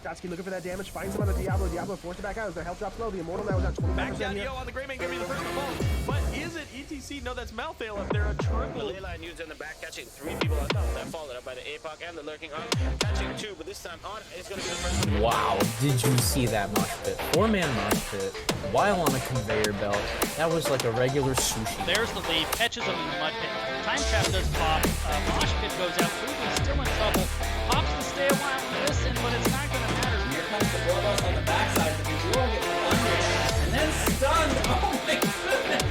Satsuki looking for that damage, finds him on the Diablo. Diablo forced it back out as their health drops low. The Immortal now is at 25% Back down here. Yo on the Greymane, gonna be the first to fall. But is it ETC? No, that's Malthael up there. A triple. LaNe used in the back, catching 3 people on top of that, followed up by the APOC and the lurking on, catching 2, but this time on is going to be the first one. Wow, did you see that mosh pit? 4-man mosh pit while on a conveyor belt. That was like a regular sushi. There's the lead, catches him in the mud pit. Time trap does pop. Mosh pit goes out. Fubu's still in trouble. Pops to stay a while and listen, but it's not going to matter. Here comes the bloodlust on the backside, but the duo gets punished and then stunned. Oh my goodness!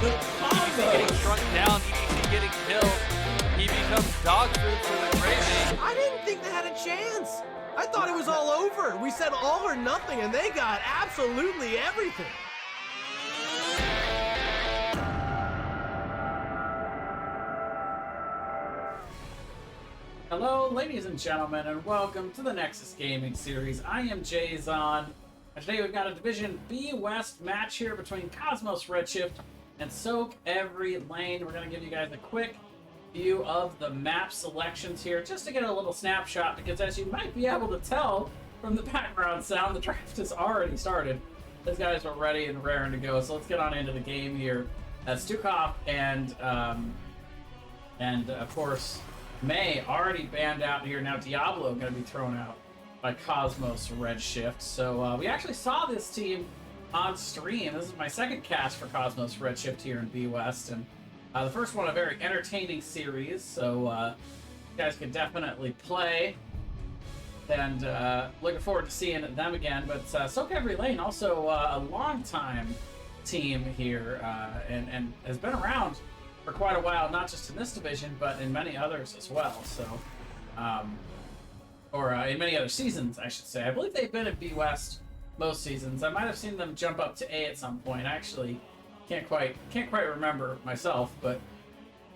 The combo! Getting shrunk down, ETC getting killed. He becomes dog food for the Greymane. I didn't think they had a chance. I thought it was all over. We said all or nothing, and they got absolutely everything. Hello, ladies and gentlemen, and welcome to the Nexus Gaming Series. I am Jayzon, and today we've got a Division B West match here between Cosmos Redshift and sOaK eVeRy LaNe. We're going to give you guys a quick view of the map selections here, just to get a little snapshot, because as you might be able to tell from the background sound, the draft has already started. These guys are ready and raring to go, so let's get on into the game here. sOaK and of course, May already banned out here. Now Diablo going to be thrown out by Cosmos Redshift. So we actually saw this team on stream. This is my second cast for Cosmos Redshift here in B West, and the first one a very entertaining series. So you guys can definitely play, and looking forward to seeing them again. But sOaK eVeRy LaNe also a long-time team here, and has been around for quite a while, not just in this division, but in many others as well. So, in many other seasons, I should say. I believe they've been at B West most seasons. I might have seen them jump up to A at some point. I actually can't quite remember myself, but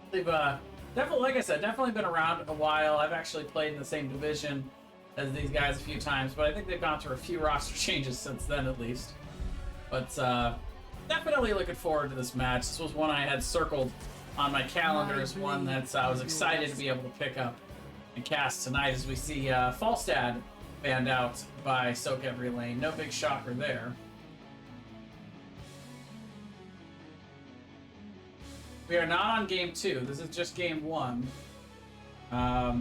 they've definitely, like I said, definitely been around a while. I've actually played in the same division as these guys a few times, but I think they've gone through a few roster changes since then, at least. But definitely looking forward to this match. This was one I had circled on my calendar as one that I was excited to be able to pick up and cast tonight, as we see Falstad banned out by sOaK eVeRy LaNe. No big shocker there. We are not on game 2. This is just game 1. I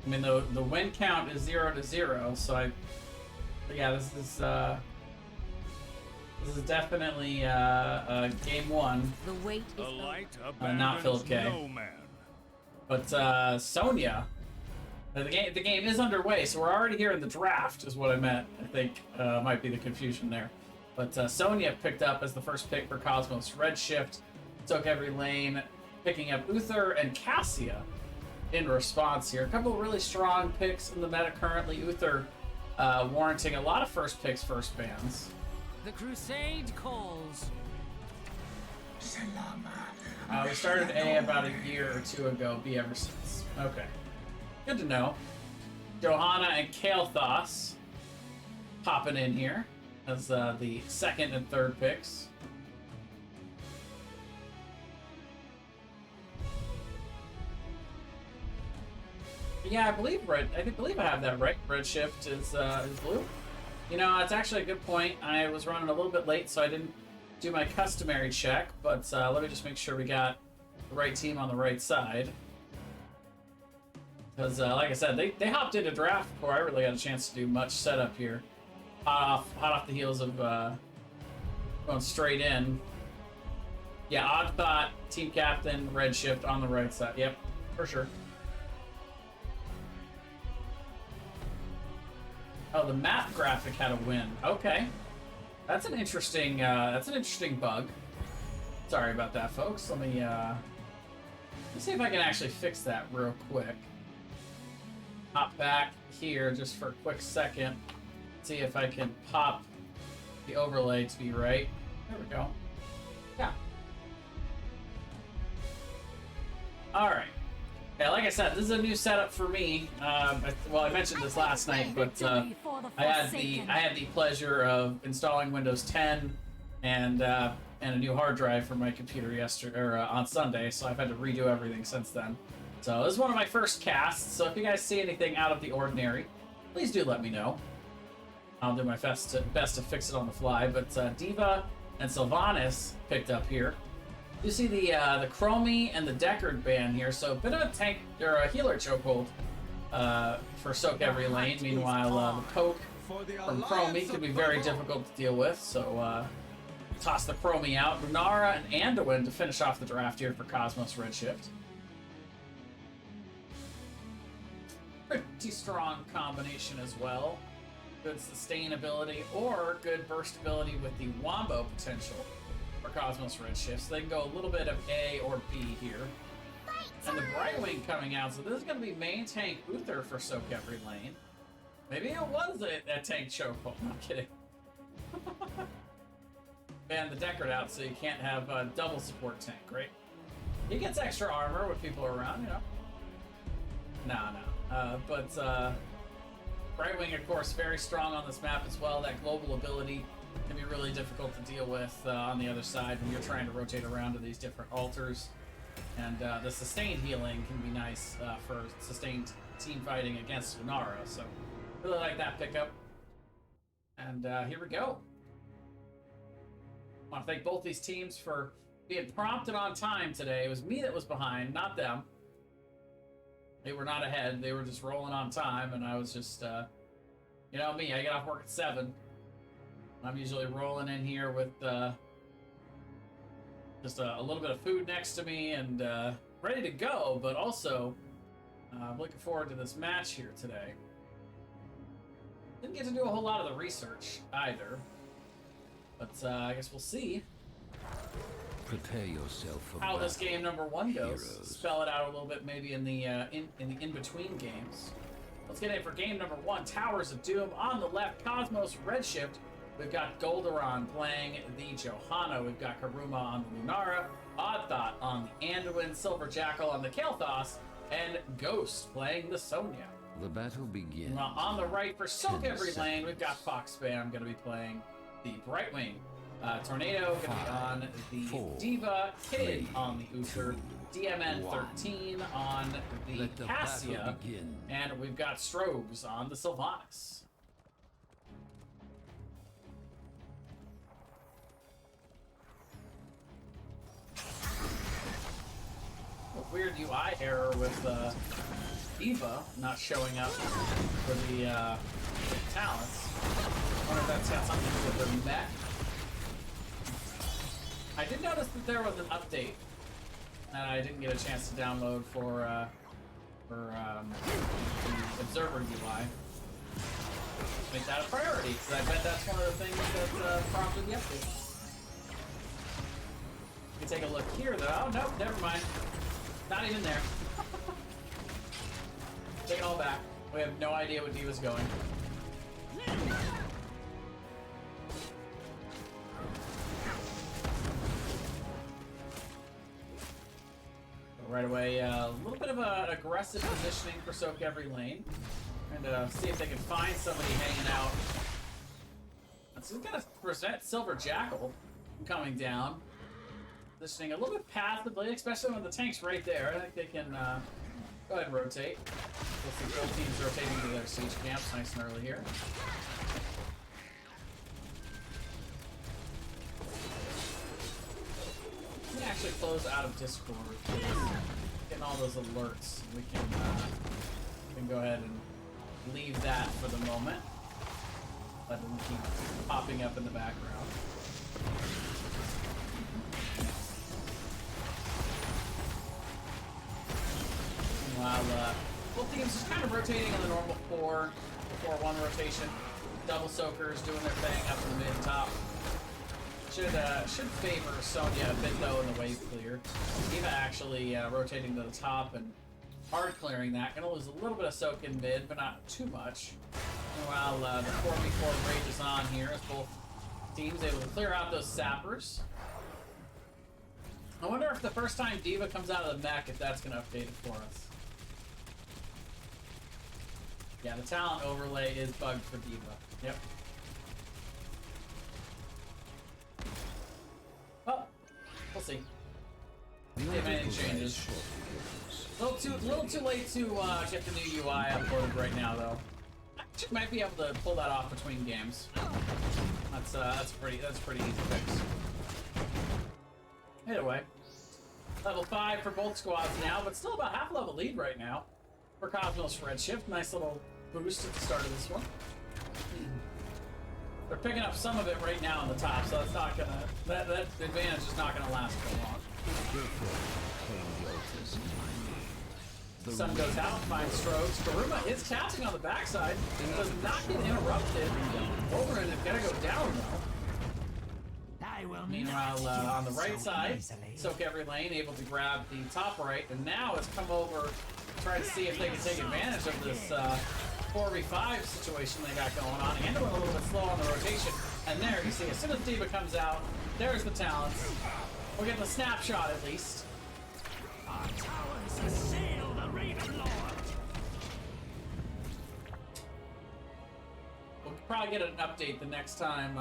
mean, the win count is 0-0, so this is definitely game 1. The wait is not Philip K. No man. But Sonya, the game is underway, so we're already here in the draft, is what I meant. I think might be the confusion there. But Sonya picked up as the first pick for Cosmos Redshift. sOaK eVeRy LaNe picking up Uther and Cassia in response here. A couple of really strong picks in the meta currently. Uther warranting a lot of first picks, first bans. the crusade calls. We started A about a year or 2 ago, B ever since. Okay. Good to know. Johanna and Kael'thas popping in here as the second and third picks. Yeah, I believe I have that right. Redshift is blue. You know, it's actually a good point. I was running a little bit late, so I didn't do my customary check, but let me just make sure we got the right team on the right side. Because, like I said, they hopped into draft before I really had a chance to do much setup here. Hot off the heels of going straight in. Yeah, Odd Thought, team captain, Redshift on the right side. Yep, for sure. Oh, the map graphic had a win. Okay, that's an interesting bug. Sorry about that, folks. Let me see if I can actually fix that real quick. Hop back here just for a quick second. See if I can pop the overlay to be right. There we go. Yeah. All right. Yeah, like I said, this is a new setup for me. Well, I mentioned this last night, but I had the pleasure of installing Windows 10 and a new hard drive for my computer yesterday or on Sunday, so I've had to redo everything since then. So this is one of my first casts, so if you guys see anything out of the ordinary, please do let me know. I'll do my best to fix it on the fly, but D.Va and Sylvanas picked up here. You see the Chromie and the Deckard ban here, so a bit of a tank or a healer chokehold for sOaK every lane. Meanwhile, the poke from Chromie could be very difficult to deal with, so toss the Chromie out. Lunara and Anduin to finish off the draft here for Cosmos Redshift. Pretty strong combination as well. Good sustainability or good burst ability with the Wombo potential for Cosmos Redshift. So they can go a little bit of A or B here. And the Brightwing coming out, so this is going to be main tank Uther for sOaK every lane. Maybe it was a tank chokehold. I'm kidding. Ban the Deckard out so you can't have a double support tank, right? He gets extra armor with people around, you know. But Brightwing, of course, very strong on this map as well. That global ability can be really difficult to deal with on the other side when you're trying to rotate around to these different altars. And the sustained healing can be nice for sustained team fighting against Lunara. So really like that pickup. And here we go. I want to thank both these teams for being prompt and on time today. It was me that was behind, not them. They were not ahead. They were just rolling on time, and I was just, you know me, I get off work at 7. I'm usually rolling in here with just a little bit of food next to me and ready to go, but also I'm looking forward to this match here today. Didn't get to do a whole lot of the research either, but I guess we'll see. Prepare yourself for how this game number 1 goes. Heroes. Spell it out a little bit, maybe in the in-between games. Let's get in for game number 1. Towers of Doom on the left. Cosmos Redshift. We've got Goldaron playing the Johanna. We've got Karuma on the Lunara. Odd Thought on the Anduin. Silver Jackal on the Kael'thas. And Ghost playing the Sonya. The battle begins. On the right for sOaK every lane, we've got Fox Spam going to be playing the Brightwing. Tornado going to be on the D.Va, Kid on the Uther, DMN 13 on the Cassia, and we've got Strogs on the Sylvanas. A weird UI error with D.Va not showing up for the talents. I wonder if that's got something to do with the mech. I did notice that there was an update that I didn't get a chance to download for the Observer UI. Make that a priority, because I bet that's one of the things that prompted the update. You can take a look here, though. Oh, no, never mind. Not even there. Take it all back. We have no idea what D was going. Right away, a little bit of an aggressive positioning for sOaK every lane. And see if they can find somebody hanging out. So we've got to present Silver Jackal coming down. Positioning a little bit passively, especially when the tank's right there. I think they can go ahead and rotate. We'll see both teams rotating to their siege camps nice and early here. Let me actually close out of Discord. Getting all those alerts. We can go ahead and leave that for the moment. Let them keep popping up in the background. Meanwhile, both teams just kind of rotating in the normal 4-1 rotation. Double soakers doing their thing up in the mid and top. Should favor Sonya a bit though in the wave clear. D.Va actually rotating to the top and hard clearing that. Gonna lose a little bit of sOaK in mid, but not too much. Meanwhile, the 4v4 rage is on here as both teams able to clear out those sappers. I wonder if the first time D.Va comes out of the mech, if that's gonna update it for us. Yeah, the talent overlay is bugged for D.Va. Yep. Well, we'll see. See if anything changes. little too late to get the new UI uploaded right now, though. I might be able to pull that off between games. That's pretty easy fix. Either way, level 5 for both squads now, but still about half level lead right now for Cosmos Redshift. Nice little boost at the start of this one. They're picking up some of it right now on the top, so that's not gonna that advantage is not gonna last for long. The sun goes out, finds strokes. Garuma is catching on the backside, does not get interrupted. Overend is gonna go down though. Meanwhile, on the right side, sOaK Lane able to grab the top right, and now has come over to try to see if they can take advantage of this 4v5 situation they got going on. Handling a little bit slow on the rotation, and there you see, as soon as D.Va comes out, there's the talents. We'll get the snapshot at least. Our towers assail the Raven Lord. We'll probably get an update the next time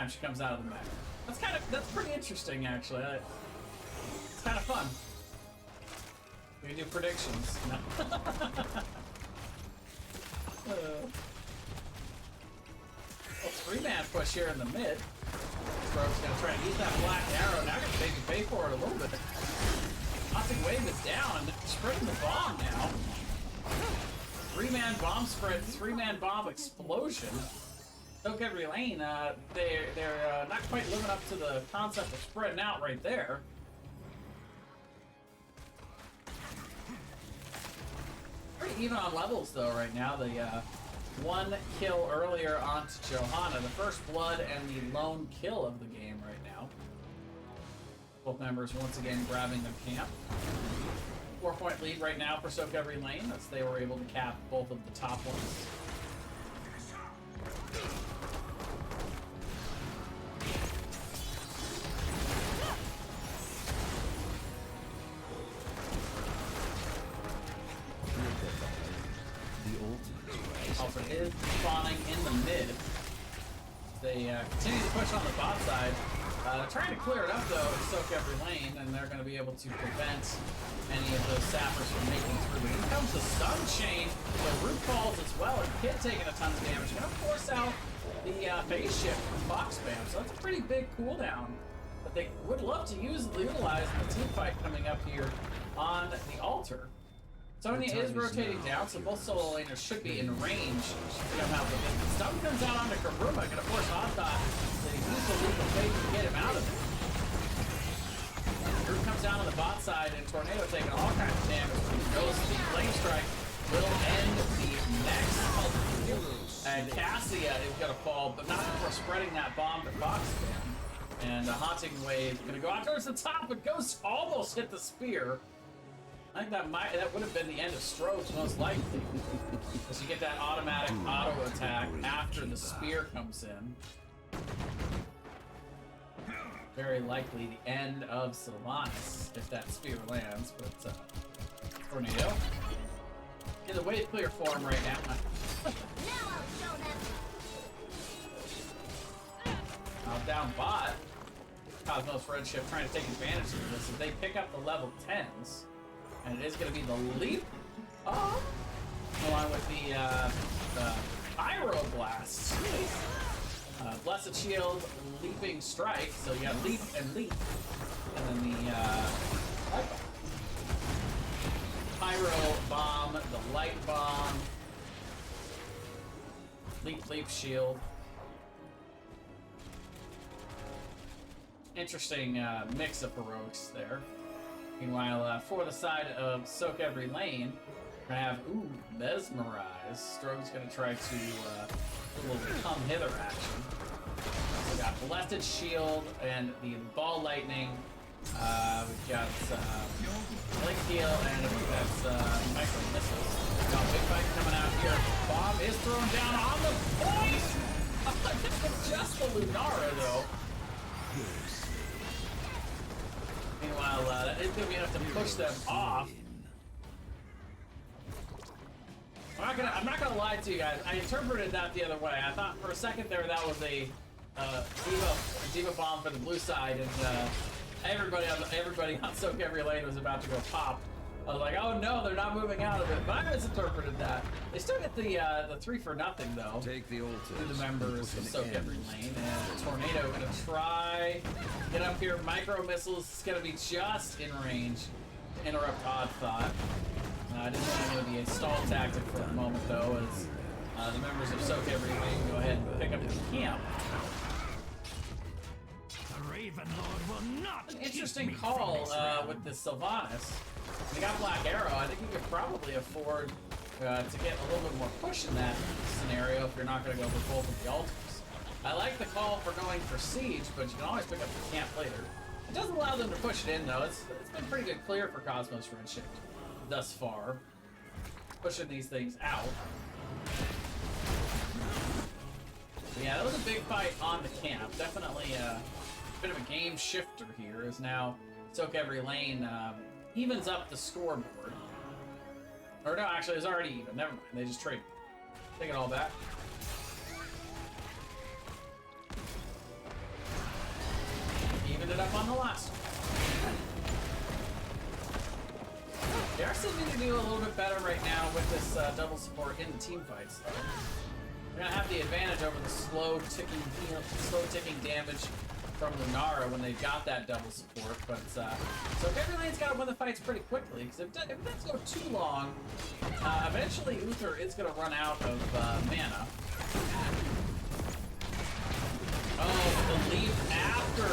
she comes out of the mech. That's pretty interesting actually. It's kind of fun. We can do predictions. Well, 3-man push here in the mid. Stroke's gonna try to use that black arrow. Now gonna maybe pay for it a little bit. Toxic Wave is down and spreading the bomb now. 3-man bomb spread, 3-man bomb explosion. sOaK Lane, they're not quite living up to the concept of spreading out right there. Pretty even on levels though right now. The one kill earlier onto Johanna, the first blood and the lone kill of the game right now. Both members once again grabbing their camp. 4-point lead right now for sOaK Lane as they were able to cap both of the top ones. Alfred is spawning in the mid. They continue to push on the bot side. Trying to clear it up though in sOaK Lane, and they're going to be able to prevent any of those sappers from making through. Here comes the stun chain, the root falls as well, and Kid taking a ton of damage. Going to force out the phase shift from Fox Spam, so that's a pretty big cooldown. But they would love to utilize the team fight coming up here on the altar. Sonya is rotating down, so both solo laners should be in range to come out with it. Stun comes out onto Karuma, gonna force Oddthought to use the leap of faith to get him out of it. Root comes down on the bot side, and Tornado taking all kinds of damage. Goes to the Flame Strike, will end the next. And Cassia is gonna fall, but not before spreading that bomb to Fox Spam. And a Haunting Wave gonna go out towards the top, but Ghost almost hit the spear. I think that would have been the end of Strokes, most likely. Because you get that automatic auto attack after the spear comes in. Very likely the end of Sylvanas if that spear lands, but Tornado. In the wave clear form right now. Down bot. Cosmos Redshift trying to take advantage of this. If they pick up the level 10s. And it is going to be the leap along with the Pyro Blast. Blessed Shield, Leaping Strike. So you got Leap and Leap. And then the Pyro Bomb, the Light Bomb. Leap Shield. Interesting mix of heroics there. Meanwhile, for the side of sOaK Lane, we're gonna have Mesmerize. Stroke's gonna try to do a little come hither action. So we got Blessed Shield and the Ball Lightning. We've got Blink Heal and we've got Micro Missiles. We've got Big Fight coming out here. Bomb is thrown down on the point! Just the Lunara though. Meanwhile, that is going to be enough to push them off. I'm not gonna lie to you guys. I interpreted that the other way. I thought for a second there that was a D.Va bomb for the blue side, and everybody on sOaK Every Lane was about to go pop. I was like, oh no, they're not moving out of it. But I misinterpreted that. They still get the 3 for nothing though. Take the altars. To the members of sOaK Every Lane, and Tornado gonna try get up here. Micro missiles is gonna be just in range to interrupt Odd Thought. I didn't think it would be a stall tactic for the moment though, as the members of sOaK Every Lane go ahead and pick up the camp. The Raven Lord will not. An interesting call with the Sylvanas. They got Black Arrow. I think you could probably afford to get a little bit more push in that scenario if you're not going to go for both of the altars. I like the call for going for Siege, but you can always pick up the camp later. It doesn't allow them to push it in though. It's been pretty good clear for Cosmos Redshift thus far. Pushing these things out. But yeah, that was a big fight on the camp. Definitely a bit of a game shifter here, as now sOaK Every Lane evens up the scoreboard. Or no, actually, it's already even. Never mind. They just trade. Take it all back. Evened it up on the last one. They are seeming to do a little bit better right now with this double support in the team fights, though. They're gonna have the advantage over the slow ticking damage from Lunara when they've got that double support, but sOaK Every Lane's got to win the fights pretty quickly, because if it does go too long, eventually Uther is going to run out of mana. Oh, the leap after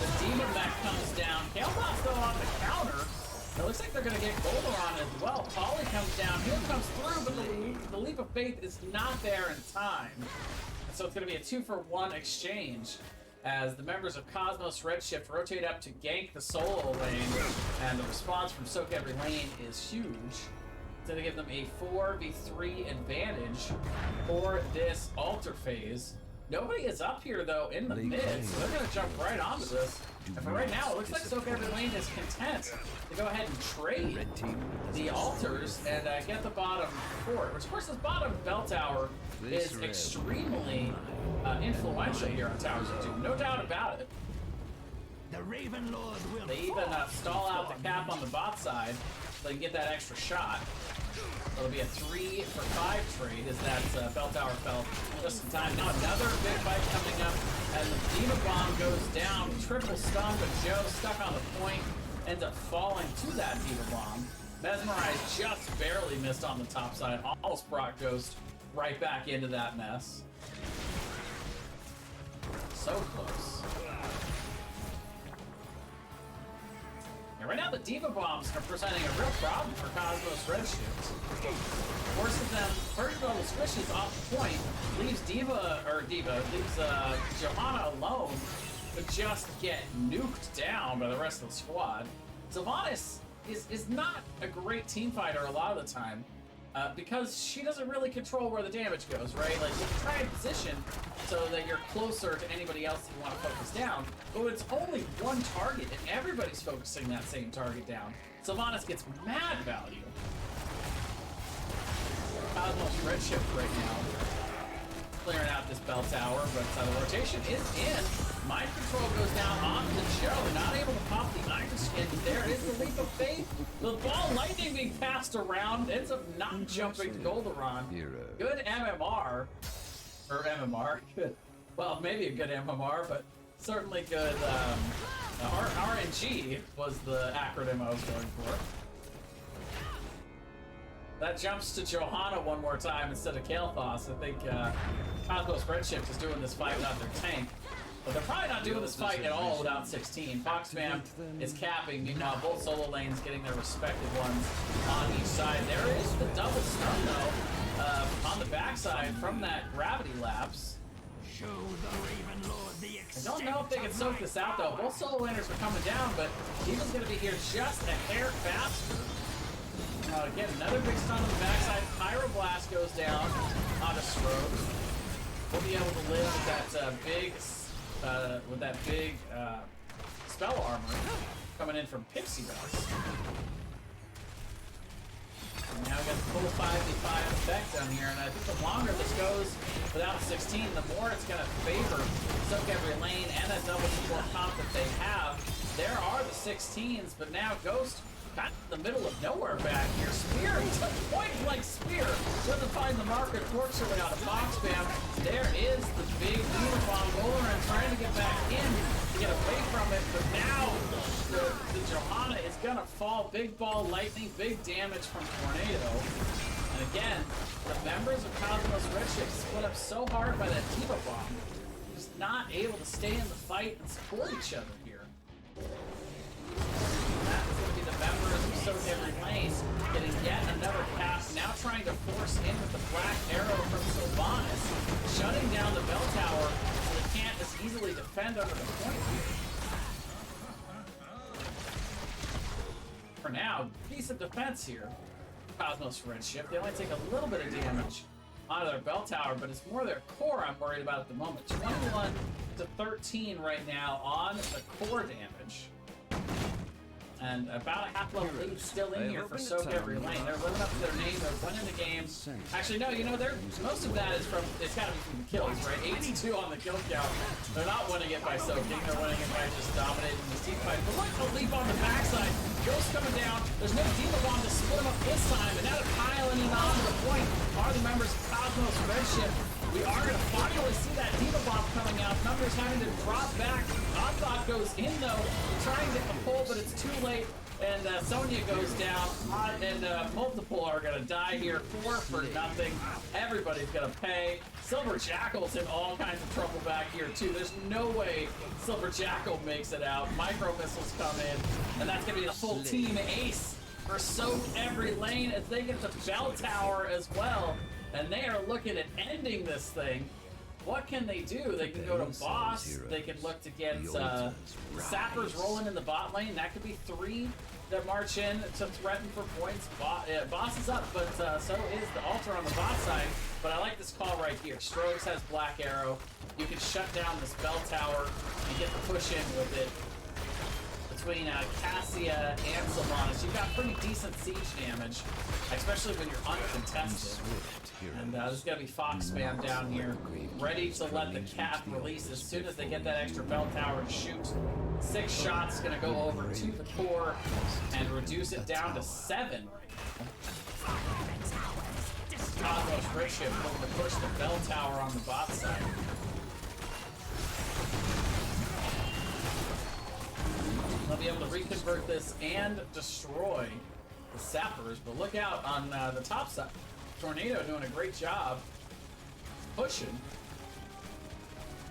the Demon Mech comes down. Kael'thas though on the counter. It looks like they're going to get Golderon as well. Polly comes down, heal comes through, but the Leap of Faith is not there in time. So it's going to be a 2-for-1 exchange, as the members of Cosmos Redshift rotate up to gank the solo lane, and the response from sOaK Every Lane is huge. It's going to give them a 4v3 advantage for this altar phase. Nobody is up here, though, in the mid, so they're going to jump right onto this. And for right now, it looks like sOaK Every Lane is content to go ahead and trade the altars and get the bottom fort, which, of course, this bottom bell tower is extremely influential here on Towers of Doom. No doubt about it. The Raven Lord will. They even stall out the cap on the bot side so they can get that extra shot. So it'll be a 3-for-5 trade as that bell tower fell just in time. Now another big fight coming up as the Diva Bomb goes down. Triple stun, but Joe stuck on the point ends up falling to that Diva Bomb. Mesmerize just barely missed on the top side. Almost brought Ghost right back into that mess. So close. And right now the Diva Bombs are presenting a real problem for Cosmos Redshift. Forces them, first level squishes off the point, leaves Johanna alone to just get nuked down by the rest of the squad. Sylvanas is not a great team fighter a lot of the time, because she doesn't really control where the damage goes, right? Like, you can try and position so that you're closer to anybody else that you want to focus down, but when it's only one target and everybody's focusing that same target down, Sylvanas gets mad value. Cosmos Redshift right now clearing out this bell tower, but the rotation is in. Mind Control goes down onto Joe, not able to pop the Iron Skin. There is the Leap of Faith. The ball lightning being passed around ends up not jumping to Golderon. Good MMR. Or MMR. Good. Well, maybe a good MMR, but certainly good. RNG was the acronym I was going for. That jumps to Johanna one more time instead of Kael'thas. I think Cosmos Redshift is doing this fight without their tank. But they're probably not doing this fight at all without 16. Foxman is capping. Meanwhile, both solo lanes getting their respective ones on each side. There is the double stun, though, on the backside from that gravity lapse. Show the Raven Lord the I don't know if they can soak this out, though. Both solo laners are coming down, but Diva's going to be here just a hair faster. Again, another big stun on the backside. Pyroblast goes down onto Strokes. We'll be able to live with that big spell armor coming in from Pixie Dust. And now we got the full 5v5 effect down here, and I think the longer this goes without 16, the more it's going to favor sOaK Every Lane and that double support comp that they have. There are the 16s, but now Ghost kind of in the middle of nowhere back here. Spear, point blank spear. Doesn't find the mark, unfortunately, on a box spam. There is the big Diva Bomb. Roller trying to get back in to get away from it, but now the Johanna is gonna fall. Big ball lightning, big damage from Tornado. And again, the members of Cosmos Redshift split up so hard by that Diva Bomb. Just not able to stay in the fight and support each other here. That's going to be the members of sOaK Lane getting yet another pass. Now trying to force in with the black arrow from Sylvanas, shutting down the bell tower so they can't as easily defend under the point here. For now, decent defense here. Cosmos Redshift. They only take a little bit of damage out of their bell tower, but it's more their core I'm worried about at the moment. 21 to 13 right now on the core damage. And about a half level lead still in here for sOaK Lane. They're living up to their name, they're winning the game. Actually, no, you know, most of that is from, it's gotta be from the kills, right? 82 on the kill count. They're not winning it by sOaK, they're winning it by just dominating the team fight. But look, a leap on the backside. Ghost coming down. There's no Diva Bomb to split them up this time, and now they're piling in onto the point. Are the members of Cosmos Redshift? We are going to finally see that Diva Bomb coming out. Numbers having to drop back. Oddthought goes in though, trying to get the pull, but it's too late. And Sonya goes down, and multiple are going to die here. 4 for nothing. Everybody's going to pay. Silver Jackal's in all kinds of trouble back here too. There's no way Silver Jackal makes it out. Micro missiles come in, and that's going to be the full team ace for sOaK Lane as they get the bell tower as well. And they are looking at ending this thing. What can they do? They can go to boss. They can look to get sappers rolling in the bot lane. That could be 3 that march in to threaten for points. Boss is up, but so is the altar on the bot side. But I like this call right here. Strokes has black arrow. You can shut down this bell tower and get the push in with it. Between Cassia and Sylvanas, you've got pretty decent siege damage, especially when you're uncontested. And there's going to be Fox spam down here, ready to let the cap release as soon as they get that extra bell tower to shoot. 6 shots going to go over to the core and reduce it down to 7 right now. Cosmos Redshift looking to push the bell tower on the bot side. They'll be able to reconvert this and destroy the sappers, but look out on the top side. Tornado doing a great job pushing.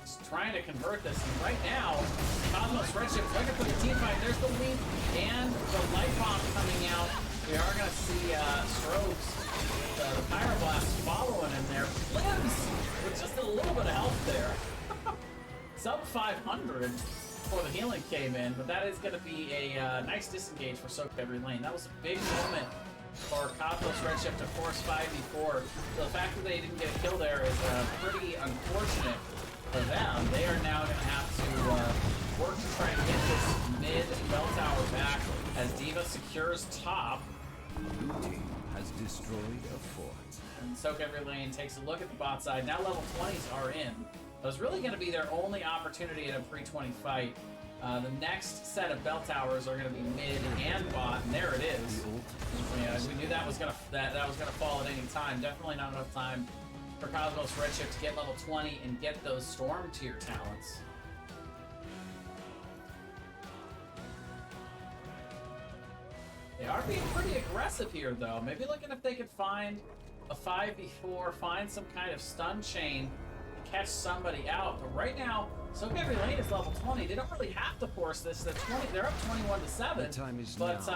Just trying to convert this, and right now, Cosmos Redshift looking for the team fight. There's the leap and the light bomb coming out. We are going to see Strobes, the Pyroblast following in there. Limbs with just a little bit of health there. Sub 500. Before the healing came in, but that is going to be a nice disengage for sOaK Lane. That was a big moment for Cosmos Redshift to force 5v4. So the fact that they didn't get a kill there is pretty unfortunate for them. They are now going to have to work to try and get this mid bell tower back as Diva secures top. Blue team has destroyed a fort. And sOaK Lane takes a look at the bot side. Now level 20s are in. It was really going to be their only opportunity in a pre-20 fight. The next set of bell towers are going to be mid and bot, and there it is. Yeah, we knew that was going to fall at any time. Definitely not enough time for Cosmos Redshift to get level 20 and get those Storm tier talents. They are being pretty aggressive here, though. Maybe looking if they could find a 5v4, find some kind of stun chain, catch somebody out. But right now, sOaK Lane is level 20. They don't really have to force this. They're up 21 to 7. But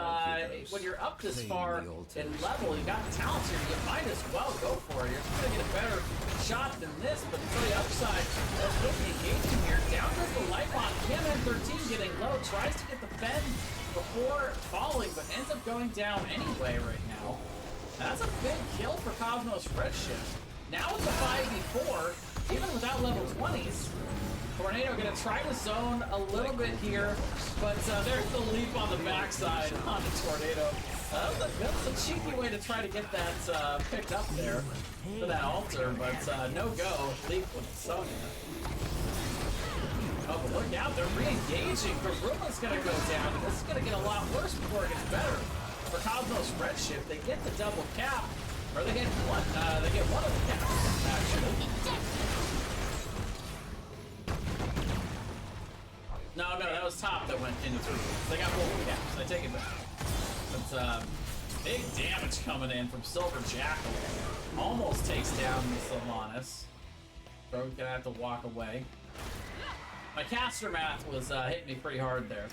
when you're up this far in level, you got the talents here. You might as well go for it. You're going to get a better shot than this. But for the upside, that's really engaging here. Down goes the light bomb. KMN13 getting low. Tries to get the fend before falling, but ends up going down anyway right now. That's a big kill for Cosmos Redshift. Now with the 5v4, even without level 20s, Tornado gonna try to zone a little bit here, but there's the leap on the backside on the Tornado. That's a cheeky way to try to get that picked up there for that altar, but no go. Leap with Sonya. Oh, but look out, they're re-engaging. Garuma's gonna go down, and this is gonna get a lot worse before it gets better. For Cosmos Redshift, they get the double cap, or they get one of the caps, actually. No, that was top that went into 3. They got both caps, I take it back. But, big damage coming in from Silver Jackal. Almost takes down Sylvanas. Rogue gonna have to walk away. My caster math was hitting me pretty hard there.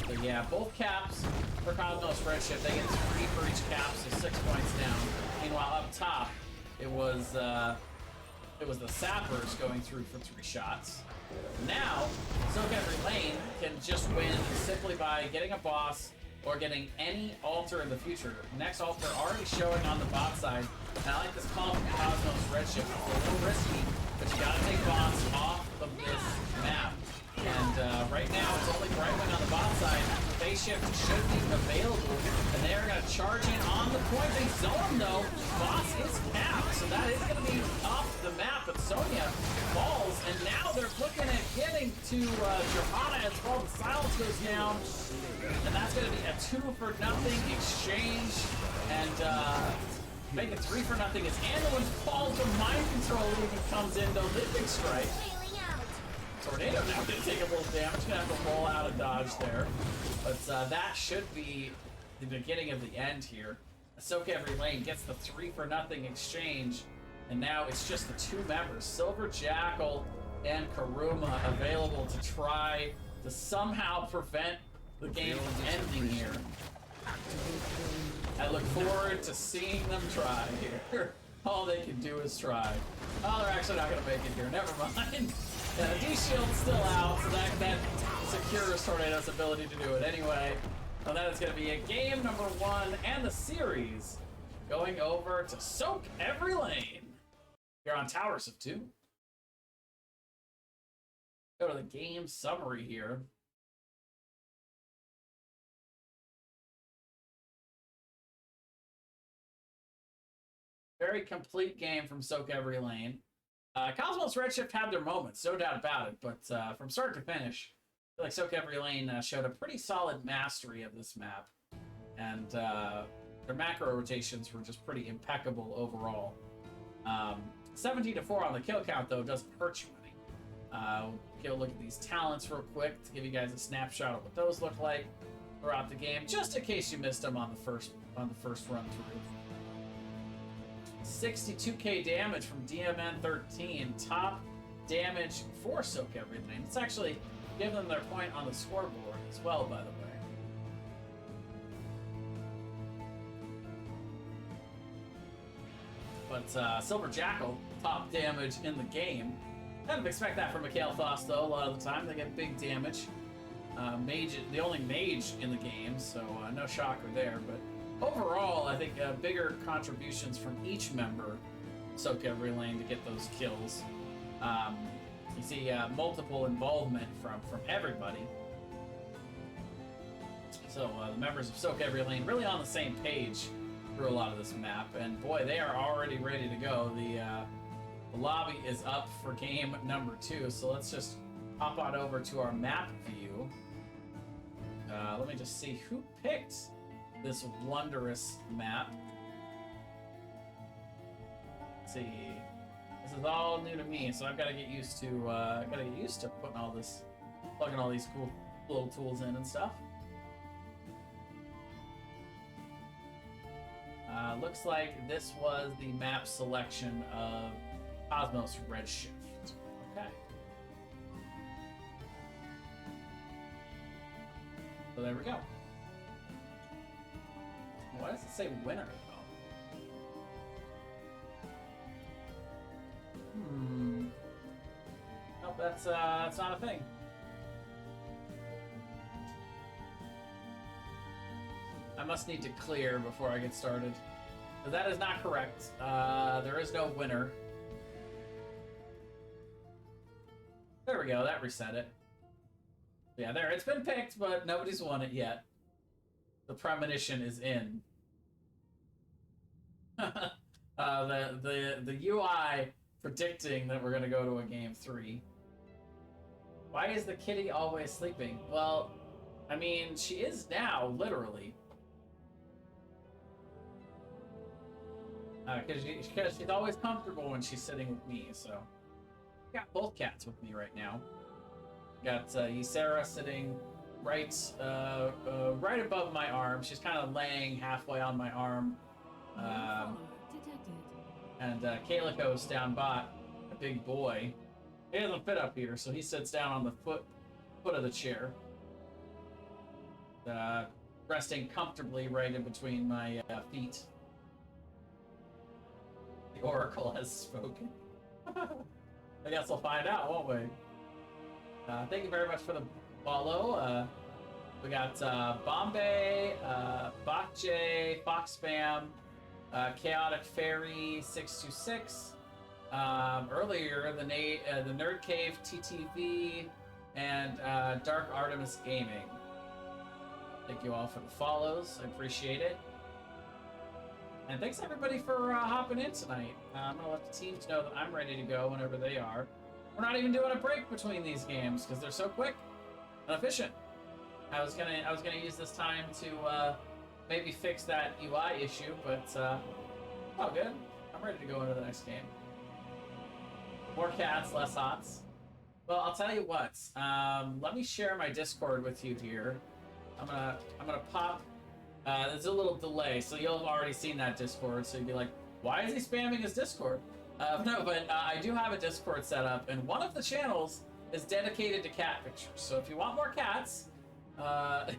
So yeah, both caps for Cosmos Redshift, they get 3 for each cap, so 6 points down. Meanwhile, up top, it was the Sappers going through for 3 shots. Now, sOaK LaNe can just win simply by getting a boss or getting any altar in the future. Next altar already showing on the bot side. And I like this call from Cosmos Redshift. It's a little risky, but you gotta take bots off of this map. And right now, it's only Brightwing on the bot side. Phase shift should be available, and they are gonna charge in on the point. They zone though. Boss is capped, so that is gonna be off the map. But Sonya falls, and now they're looking at getting to Johanna as well. The silence goes down, and that's gonna be a 2-for-0 exchange, and make it 3-for-0 as Anduin falls, but mind control even comes in though. The big strike. Tornado now gonna take a little damage, gonna have to roll out a dodge there. But that should be the beginning of the end here. sOaK LaNe gets the 3-for-0 exchange, and now it's just the 2 members, Silver Jackal and Karuma, available to try to somehow prevent the game from ending here. I look forward to seeing them try here. All they can do is try. Oh, they're actually not gonna make it here. Never mind. Yeah, the D-Shield's still out, so that secures Tornado's ability to do it anyway. So that is going to be a game number 1 and the series going over to sOaK LaNe. You're on Towers of 2. Go to the game summary here. Very complete game from sOaK LaNe. Cosmos Redshift had their moments, no doubt about it, but from start to finish, I feel like sOaK LaNe showed a pretty solid mastery of this map, and their macro rotations were just pretty impeccable overall. 17-4 on the kill count, though, doesn't hurt you any. Get a look at these talents real quick to give you guys a snapshot of what those look like throughout the game, just in case you missed them on the first run through. 62k damage from DMN13, top damage for sOaK LaNe. It's actually giving them their point on the scoreboard as well, by the way. But Silver Jackal, top damage in the game. Kind of expect that from Mikhail Foss, though. A lot of the time they get big damage. Mage, the only mage in the game, so no shocker there. But overall, I think bigger contributions from each member, sOaK LaNe, to get those kills. You see multiple involvement from everybody. So the members of sOaK LaNe really on the same page through a lot of this map, and boy, they are already ready to go. The lobby is up for game number 2, so let's just hop on over to our map view. Let me just see who picked this wondrous map. Let's see, this is all new to me, so I've got to get used to putting all this, plugging all these cool little tools in and stuff. Looks like this was the map selection of Cosmos Redshift. Okay. So there we go. Why does it say winner though? Nope, that's not a thing. I must need to clear before I get started. But that is not correct. There is no winner. There we go, that reset it. Yeah, there, it's been picked, but nobody's won it yet. The premonition is in. The UI predicting that we're gonna go to a game 3. Why is the kitty always sleeping? Well, I mean, she is now, literally. Because she's always comfortable when she's sitting with me, so. I got both cats with me right now. Got eVeRy sitting right above my arm. She's kind of laying halfway on my arm. And Calico's down bot, a big boy. He doesn't fit up here, so he sits down on the foot of the chair. Resting comfortably right in between my feet. The Oracle has spoken. I guess we'll find out, won't we? Thank you very much for the follow. We got Bombay, Bakje, Fox Spam, Chaotic Fairy 626. Earlier, the Nerd Cave TTV, and Dark Artemis Gaming. Thank you all for the follows. I appreciate it. And thanks everybody for hopping in tonight. I'm gonna let the teams know that I'm ready to go whenever they are. We're not even doing a break between these games because they're so quick and efficient. I was gonna use this time to maybe fix that UI issue, but oh good. I'm ready to go into the next game. More cats, less hots. Well, I'll tell you what. Let me share my Discord with you here. I'm gonna pop. There's a little delay, so you'll have already seen that Discord. So you'd be like, "Why is he spamming his Discord?" No, but I do have a Discord set up, and one of the channels is dedicated to cat pictures. So if you want more cats, check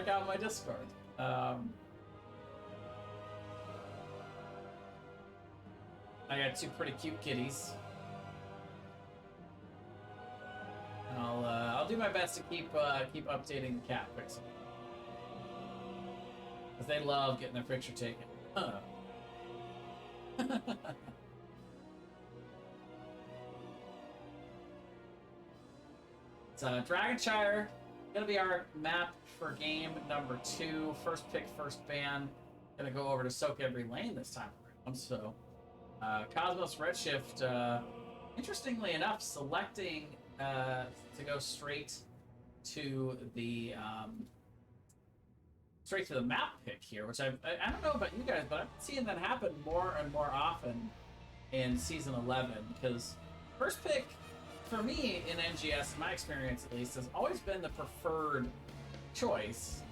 out my Discord. I got two pretty cute kitties. And I'll do my best to keep updating the cat pics. Because they love getting their picture taken. Huh. It's Dragonshire. Gonna be our map for game number 2. First pick, first ban. Gonna go over to sOaK every lane this time around. So, Cosmos Redshift, interestingly enough, selecting to go straight to the map pick here, which I don't know about you guys, but I've been seeing that happen more and more often in Season 11, because first pick, for me, in NGS, in my experience at least, has always been the preferred choice,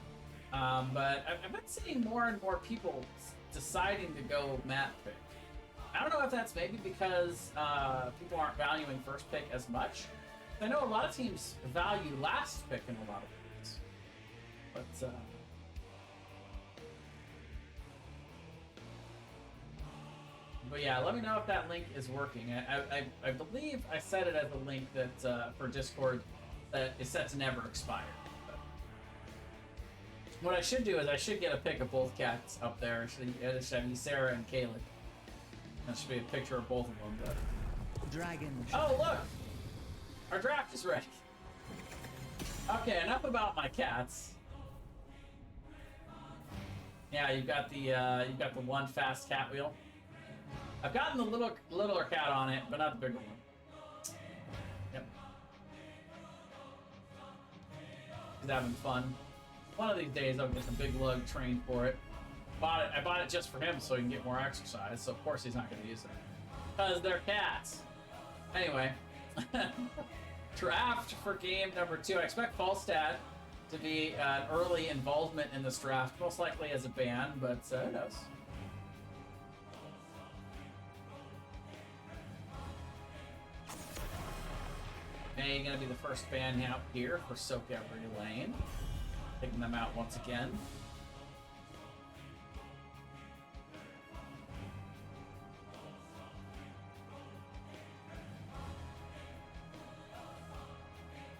but I've been seeing more and more people deciding to go map pick. I don't know if that's maybe because people aren't valuing first pick as much. I know a lot of teams value last pick in a lot of ways, but yeah, let me know if that link is working. I believe I set it as a link that for Discord that is set to never expire. But what I should do is I should get a pic of both cats up there. So it should have eVeRy and Caleb. That should be a picture of both of them. But... Dragon. Oh look, our draft is ready. Okay, enough about my cats. Yeah, you've got the one fast cat wheel. I've gotten the littler cat on it, but not the bigger one. Yep. He's having fun. One of these days I'll get the big lug trained for it. I bought it just for him so he can get more exercise, so of course he's not going to use it. Because they're cats. Anyway. Draft for game number 2. I expect Falstad to be an early involvement in this draft, most likely as a ban, but who knows? May gonna be the first ban out here for sOaK every lane. Taking them out once again.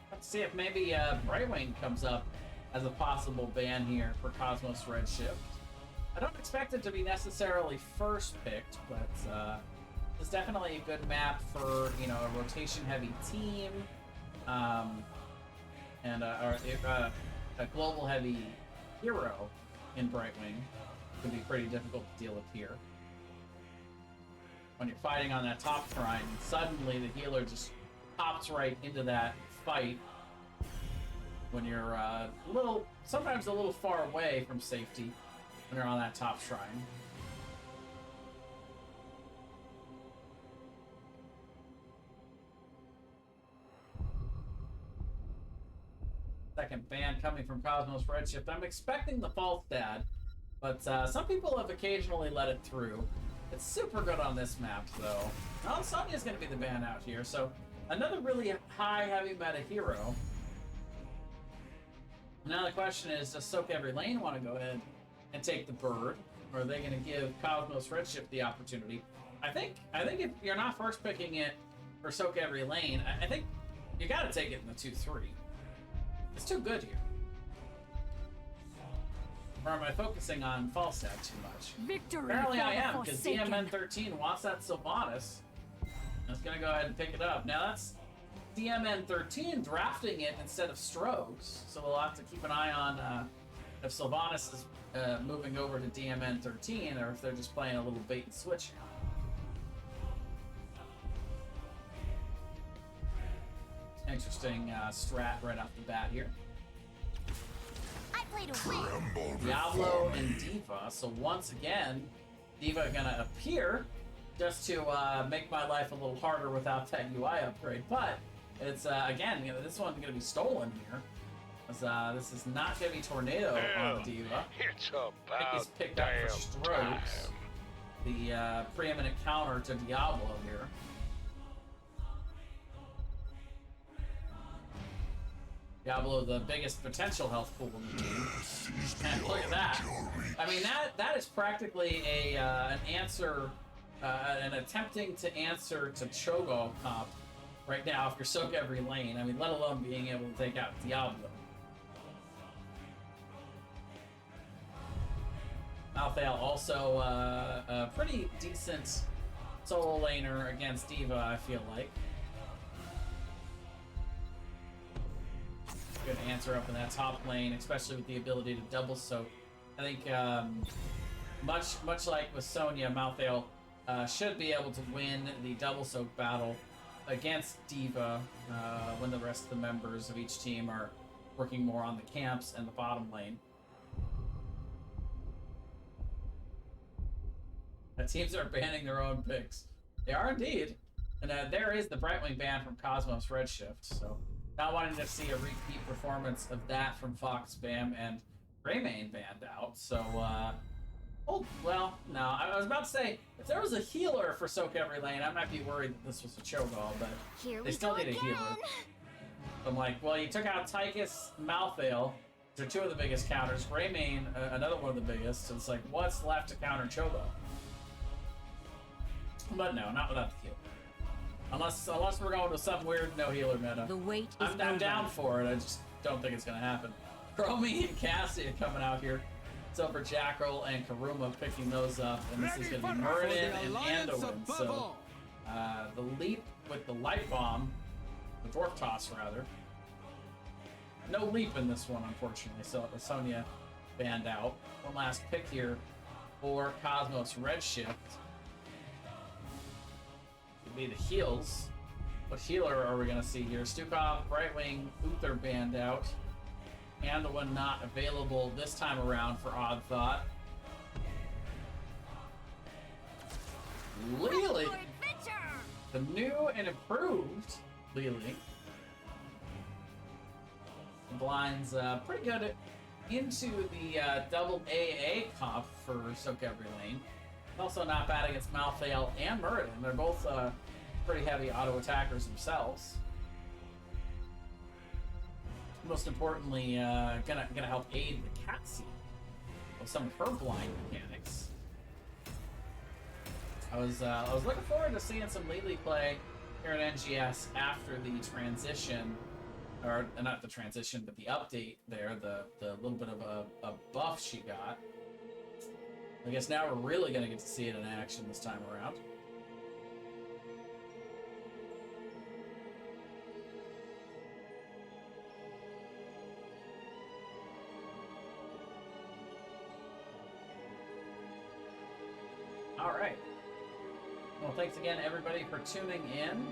Let's see if maybe Brightwing comes up as a possible ban here for Cosmos Redshift. I don't expect it to be necessarily first picked, but it's definitely a good map for, you know, a rotation-heavy team, and a global-heavy hero in Brightwing could be pretty difficult to deal with here. When you're fighting on that top shrine, suddenly the healer just pops right into that fight when you're sometimes a little far away from safety when you're on that top shrine. Second ban coming from Cosmos Redshift. I'm expecting the false dad, but some people have occasionally let it through. It's super good on this map, though. Now, Sonya's going to be the ban out here, so another really high heavy meta hero. Now the question is, does sOaK every lane want to go ahead and take the bird, or are they going to give Cosmos Redshift the opportunity? I think if you're not first picking it for sOaK every lane, I think you got to take it in the 2-3. It's too good here. Or am I focusing on Falstad too much? Victory. Apparently I am, because DMN13 wants that Sylvanas. I was going to go ahead and pick it up. Now that's DMN13 drafting it instead of Strokes, so we'll have to keep an eye on if Sylvanas is moving over to DMN13 or if they're just playing a little bait and switch. Interesting strat right off the bat here. I played a win. Diablo and D.Va. So once again, D.Va gonna appear just to make my life a little harder without that UI upgrade. But it's again, this one's gonna be stolen here. This is not gonna be Tornado on the D.Va. It's I think he's picked up for Strokes, the preeminent counter to Diablo here. Diablo, the biggest potential health pool in the game. And look at that. I mean, that is practically an answer, an attempting to answer to Cho'Gall comp right now if you're sOaK every lane. I mean, let alone being able to take out Diablo. Malthael also a pretty decent solo laner against D.Va, I feel like. Good answer up in that top lane, especially with the ability to double soak. I think much like with Sonya, Malthael should be able to win the double soak battle against D.Va when the rest of the members of each team are working more on the camps and the bottom lane. The teams are banning their own picks. They are indeed. And there is the Brightwing ban from Cosmos Redshift, so not wanting to see a repeat performance of that from Fox Spam and Greymane banned out. So, oh, well, no. I was about to say, if there was a healer for sOaK every lane, I might be worried that this was a Cho'Gall, but they still need a healer. So I'm like, well, you took out Tychus, Malthael, which are two of the biggest counters. Greymane, another one of the biggest. So it's like, what's left to counter Cho'Gall? But no, not without the healer. Unless we're going to some weird no healer meta. The wait is I'm down for it. I just don't think it's gonna happen. Chromie and Cassie are coming out here. Silver Jackal and Karuma picking those up, and this is gonna be Muradin and Anduin. So the leap with the light bomb, the dwarf toss rather. No leap in this one, unfortunately. So Sonya banned out. One last pick here for Cosmos Redshift. Be the heals. What healer are we gonna see here? Stukov, Brightwing, Uther banned out. Anduin not available this time around for Odd Thought. Lily! The new and improved Lily. Blinds pretty good into the double AA comp for sOaK every lane. Also not bad against Malthael and Muradin. They're both pretty heavy auto attackers themselves. Most importantly, gonna help aid the Cassie with some of her blind mechanics. I was looking forward to seeing some Lily play here at NGS after the transition, or not the transition, but the update there, the little bit of a buff she got. I guess now we're really going to get to see it in action this time around. All right. Well, thanks again, everybody, for tuning in.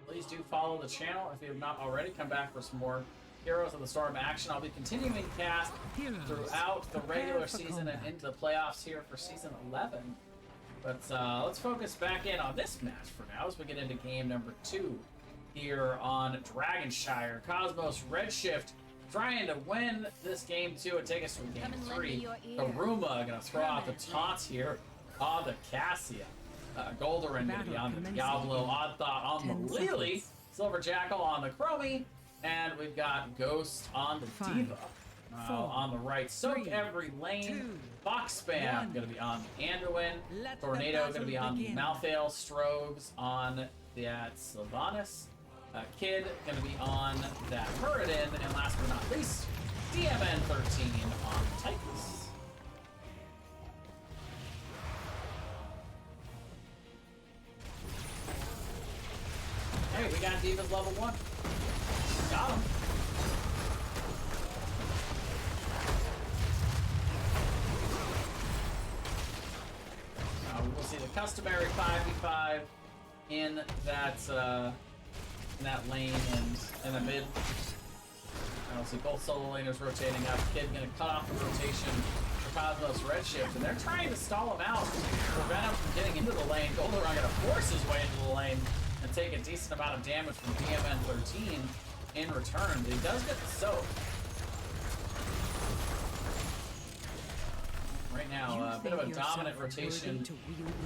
Please please do follow the channel if you have not already. Come back for some more Heroes of the Storm action. I'll be continuing cast throughout the regular season and into the playoffs here for Season 11. But let's focus back in on this match for now as we get into game number 2 here on Dragonshire. Cosmos Redshift trying to win this game 2 and take us to game 3. Haruma gonna throw out the taunts here on the Cassia. Goldoran gonna be on the Diablo. Odd Thought on the Lily. Silver Jackal on the Chromie. And we've got Ghost on the Diva. On the right, sOaK every lane. Fox Spam gonna be on the Anduin. Tornado gonna be on the Malthael. Strogs on that Sylvanas. Kid gonna be on that Muradin. And last but not least, DMN13 on Titus. Hey, we got Diva's level 1. Got him. We'll see the customary 5v5 in that lane and in the mid. We'll see both solo laners rotating up. Kid gonna cut off the rotation for Cosmos Redshift, and they're trying to stall him out, prevent him from getting into the lane. Goldoran gonna force his way into the lane and take a decent amount of damage from DMN13 in return. But he does get the sOaK. Right now, a bit of a dominant rotation.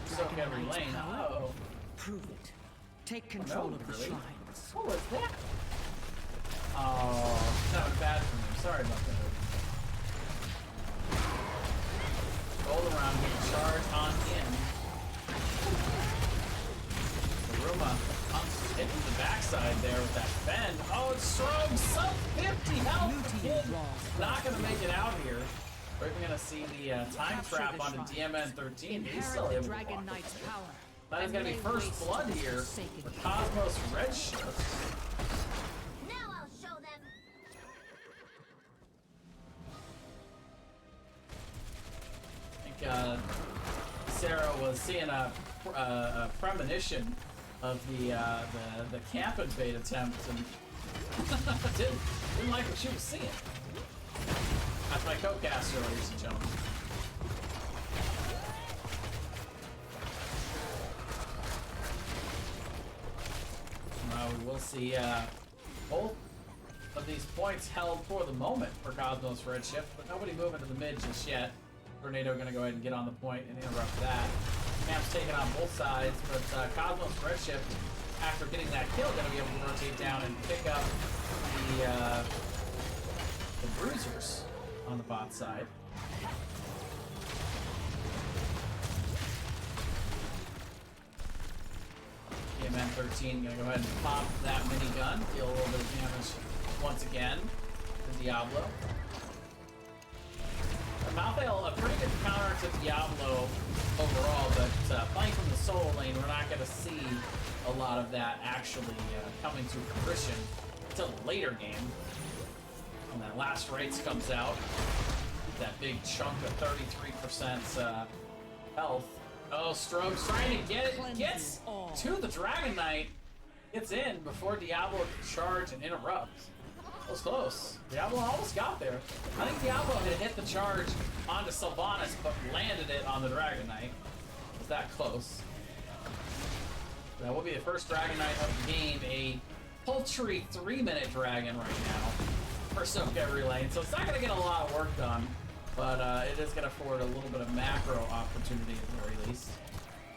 sOaK every lane. Uh-oh. Prove it. Take control of the shrines. What was that? Oh, that was bad for me. Sorry about that. Goldoran getting charged on in. Haruma hitting the backside there with that bend. Oh, it's strong. Sub 50 health. Kid not going to make it out here. We're going to see the time trap onto DMN13. He's still able to block it. That is going to be first blood here for Cosmos Redshift. Now I'll show them. I think Sarah was seeing a premonition of the camp invade attempt and didn't like what she was seeing. That's my co-caster, ladies and gentlemen. We will see both of these points held for the moment for Cosmos Redshift, but nobody moving to the mid just yet. Tornado going to go ahead and get on the point and interrupt that. Camp's taking on both sides, but Cosmos Redshift, after getting that kill, going to be able to rotate down and pick up the bruisers on the bot side. DMN13 gonna go ahead and pop that minigun, deal a little bit of damage once again to Diablo. Malthael, a pretty good counter to Diablo overall, but playing from the solo lane, we're not gonna see a lot of that actually coming to fruition until the later game. When that last race comes out, that big chunk of 33% health. Oh, Strobe's trying to get it. Gets to the Dragon Knight. Gets in before Diablo can charge and interrupt. That was close. Diablo almost got there. I think Diablo had hit the charge onto Sylvanas, but landed it on the Dragon Knight. It was that close. That will be the first Dragon Knight of the game. A paltry 3-minute dragon right now for sOaK every lane. So it's not going to get a lot of work done. But it is going to afford a little bit of macro opportunity at the very least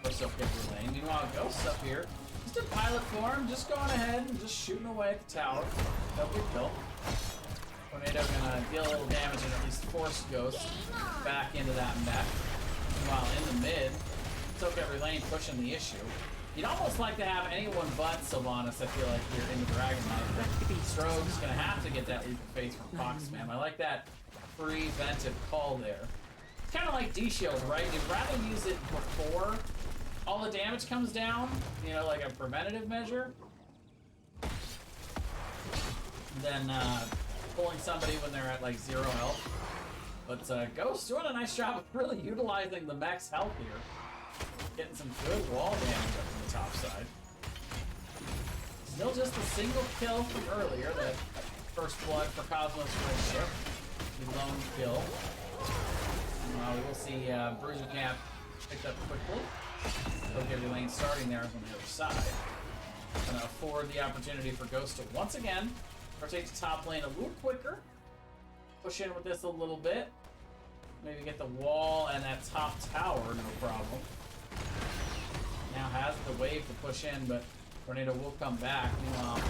for sOaK every lane. Meanwhile, Ghost up here, just in pilot form, just going ahead and just shooting away at the tower. No big deal. Tornado going to deal a little damage and at least force Ghost back into that mech. Meanwhile, in the mid, sOaK every lane pushing the issue. You'd almost like to have anyone but Sylvanas, I feel like, here in the Dragon Knight. Strobe's going to have to get that leap of faith from Fox Spam. I like that preventive call there. It's kind of like D-Shield, right? You'd rather use it before all the damage comes down, you know, like a preventative measure, than pulling somebody when they're at like 0 health. But Ghost doing a nice job of really utilizing the mech's health here. Getting some good wall damage up from the top side. Still just a single kill from earlier, that first blood for Cosmos Redshift. The lone kill. We'll see Bruiser Camp picked up quickly. sOaK LaNe starting there on the other side. Gonna afford the opportunity for Ghost to once again rotate to top lane a little quicker. Push in with this a little bit. Maybe get the wall and that top tower, no problem. Now has the wave to push in, but Tornado will come back. Meanwhile,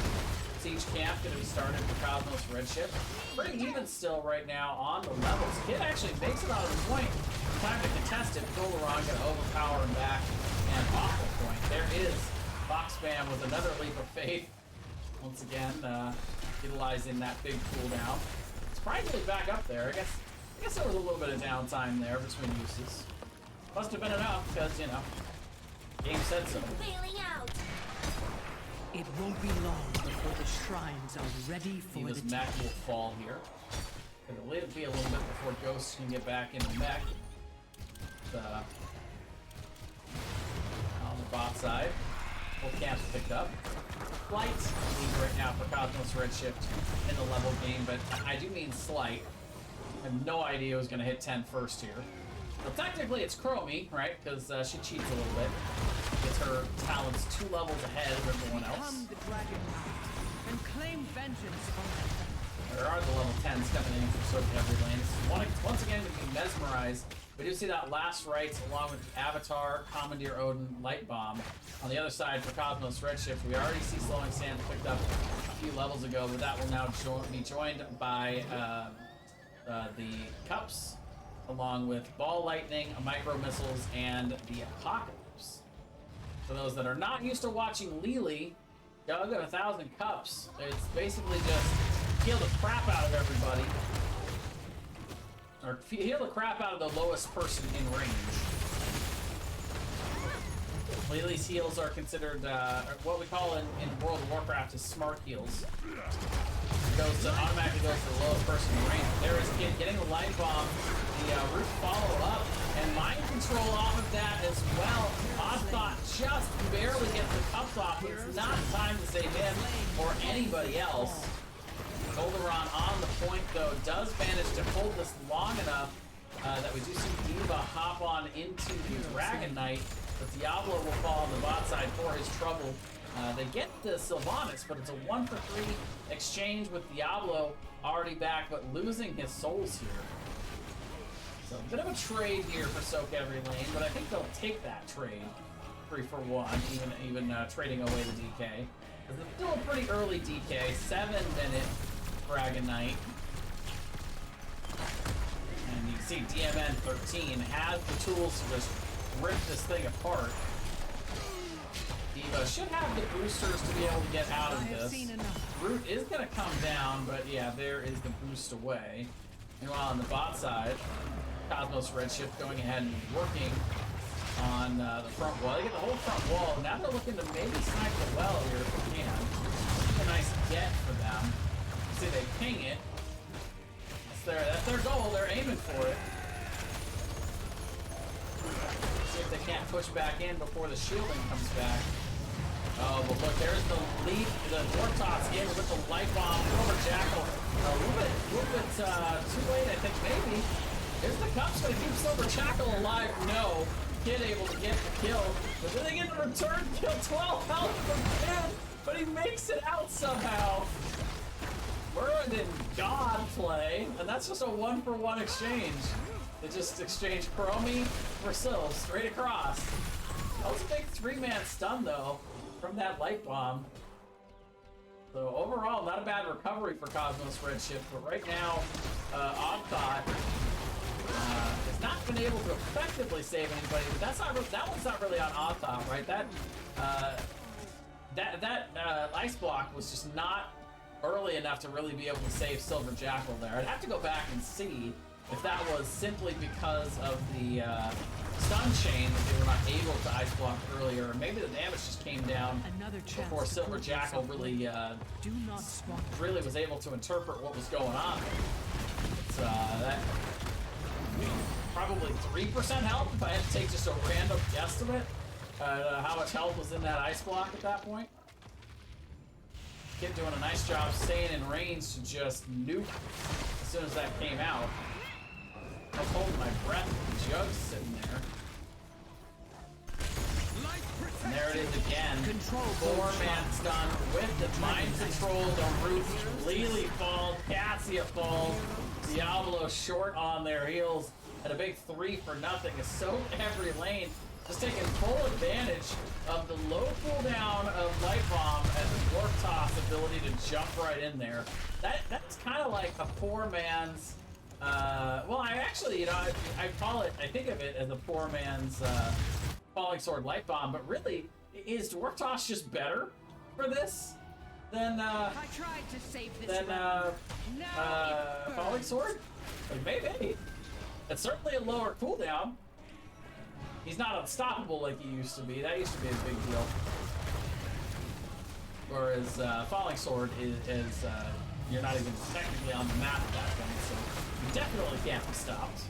Siege Camp going to be started for Cosmos Redshift. Pretty even still right now on the levels. Kid actually makes it out of the point. Time to contest it. Dolaron going to overpower him back and off the point. There is Box Spam with another leap of faith. Once again, utilizing that big cooldown. Surprisingly back up there. I guess there was a little bit of downtime there between uses. Must have been enough because, you know, game said so. Bailing out. It won't be long before the shrines are ready for Diva's the mech will fall here. It'll be a little bit before Ghost can get back in the mech. On the bot side, full camp's picked up. Slight lead right now for Cosmos Redshift in the level game, but I do mean slight. I have no idea who's going to hit 10 first here. Well, technically it's Chromie, right? Because she cheats a little bit. Gets her talents 2 levels ahead of everyone else. Become the Dragon Knight and claim vengeance on them. There are the level 10s coming in from sOaK LaNe. Once again, we can mesmerize. We do see that last rites along with the Avatar, Commandeer Odin, Light Bomb. On the other side for Cosmos Redshift, we already see Slowing Sand picked up a few levels ago, but that will now be joined by the Cups, along with Ball Lightning, Micro Missiles, and the Apocalypse. For those that are not used to watching Lily, Doug at 1,000 Cups, it's basically just heal the crap out of everybody. Or heal the crap out of the lowest person in range. Lily's heals are considered what we call in World of Warcraft is smart heals. Automatically goes to the lowest person in range. There is Kid getting the light bomb, the root follow up, and mind control off of that as well. Oddthought just barely gets the cups off, but it's not time to save him or anybody else. Golderon on the point, though, does manage to hold this long enough that we do see Diva hop on into the Dragon Knight, but Diablo will fall on the bot side for his trouble. They get the Sylvanas, but it's a 1-for-3 exchange with Diablo already back, but losing his souls here. So a bit of a trade here for sOaK LaNe, but I think they'll take that trade 3-for-1, even trading away the DK. It's still a pretty early DK, 7-minute Dragon Knight. And you can see DMN 13 has the tools to just rip this thing apart. Diva should have the boosters to be able to get out of this. Root is going to come down, but yeah, there is the boost away. Meanwhile, on the bot side, Cosmos Redshift going ahead and working on the front wall. They get the whole front wall. Now they're looking to maybe snipe the well here if they can. It's a nice get for them. See, they ping it. That's their goal. They're aiming for it. See if they can't push back in before the shielding comes back. Oh, but look, there's the lead, the Wartox in with the light bomb over Jackal. A little bit too late, I think, maybe. Is the Cups going to keep Silver Jackal alive? No. Kid able to get the kill, but then they get the return kill, 12 health from Kid, but he makes it out somehow. We're in God play, and that's just a 1-for-1 exchange. They just exchanged Chromie for Syl straight across. That was a big 3-man stun though from that light bomb. So overall, not a bad recovery for Cosmos Redshift, but right now, Oddthought has not been able to effectively save anybody. But that's not that one's not really on Oddthought, right? That ice block was just not early enough to really be able to save Silver Jackal there. I'd have to go back and see if that was simply because of the stun chain that they were not able to ice block earlier, or maybe the damage just came down before Silver Jackal really really was able to interpret what was going on. It's that probably 3% health if I had to take just a random guesstimate how much health was in that ice block at that point. Kid doing a nice job staying in range to just nuke as soon as that came out. I was holding my breath with the Jug sitting there. And there it is again. 4-man stun with the mind control. The roof completely falls. Cassia falls. Diablo short on their heels. And a big 3 for nothing. Is so every lane. Just taking full advantage of the low cooldown of Light Bomb and the Dwarf Toss ability to jump right in there. That's kind of like a 4-man's. Well, I actually, you know, I call it. I think of it as a 4-man's. Falling Sword Light Bomb, but really, is Dwarf Toss just better for this than Falling Sword? Like, maybe. It's certainly a lower cooldown. He's not unstoppable like he used to be. That used to be a big deal. Whereas Falling Sword is you're not even technically on the map at that point, so you definitely can't be stopped.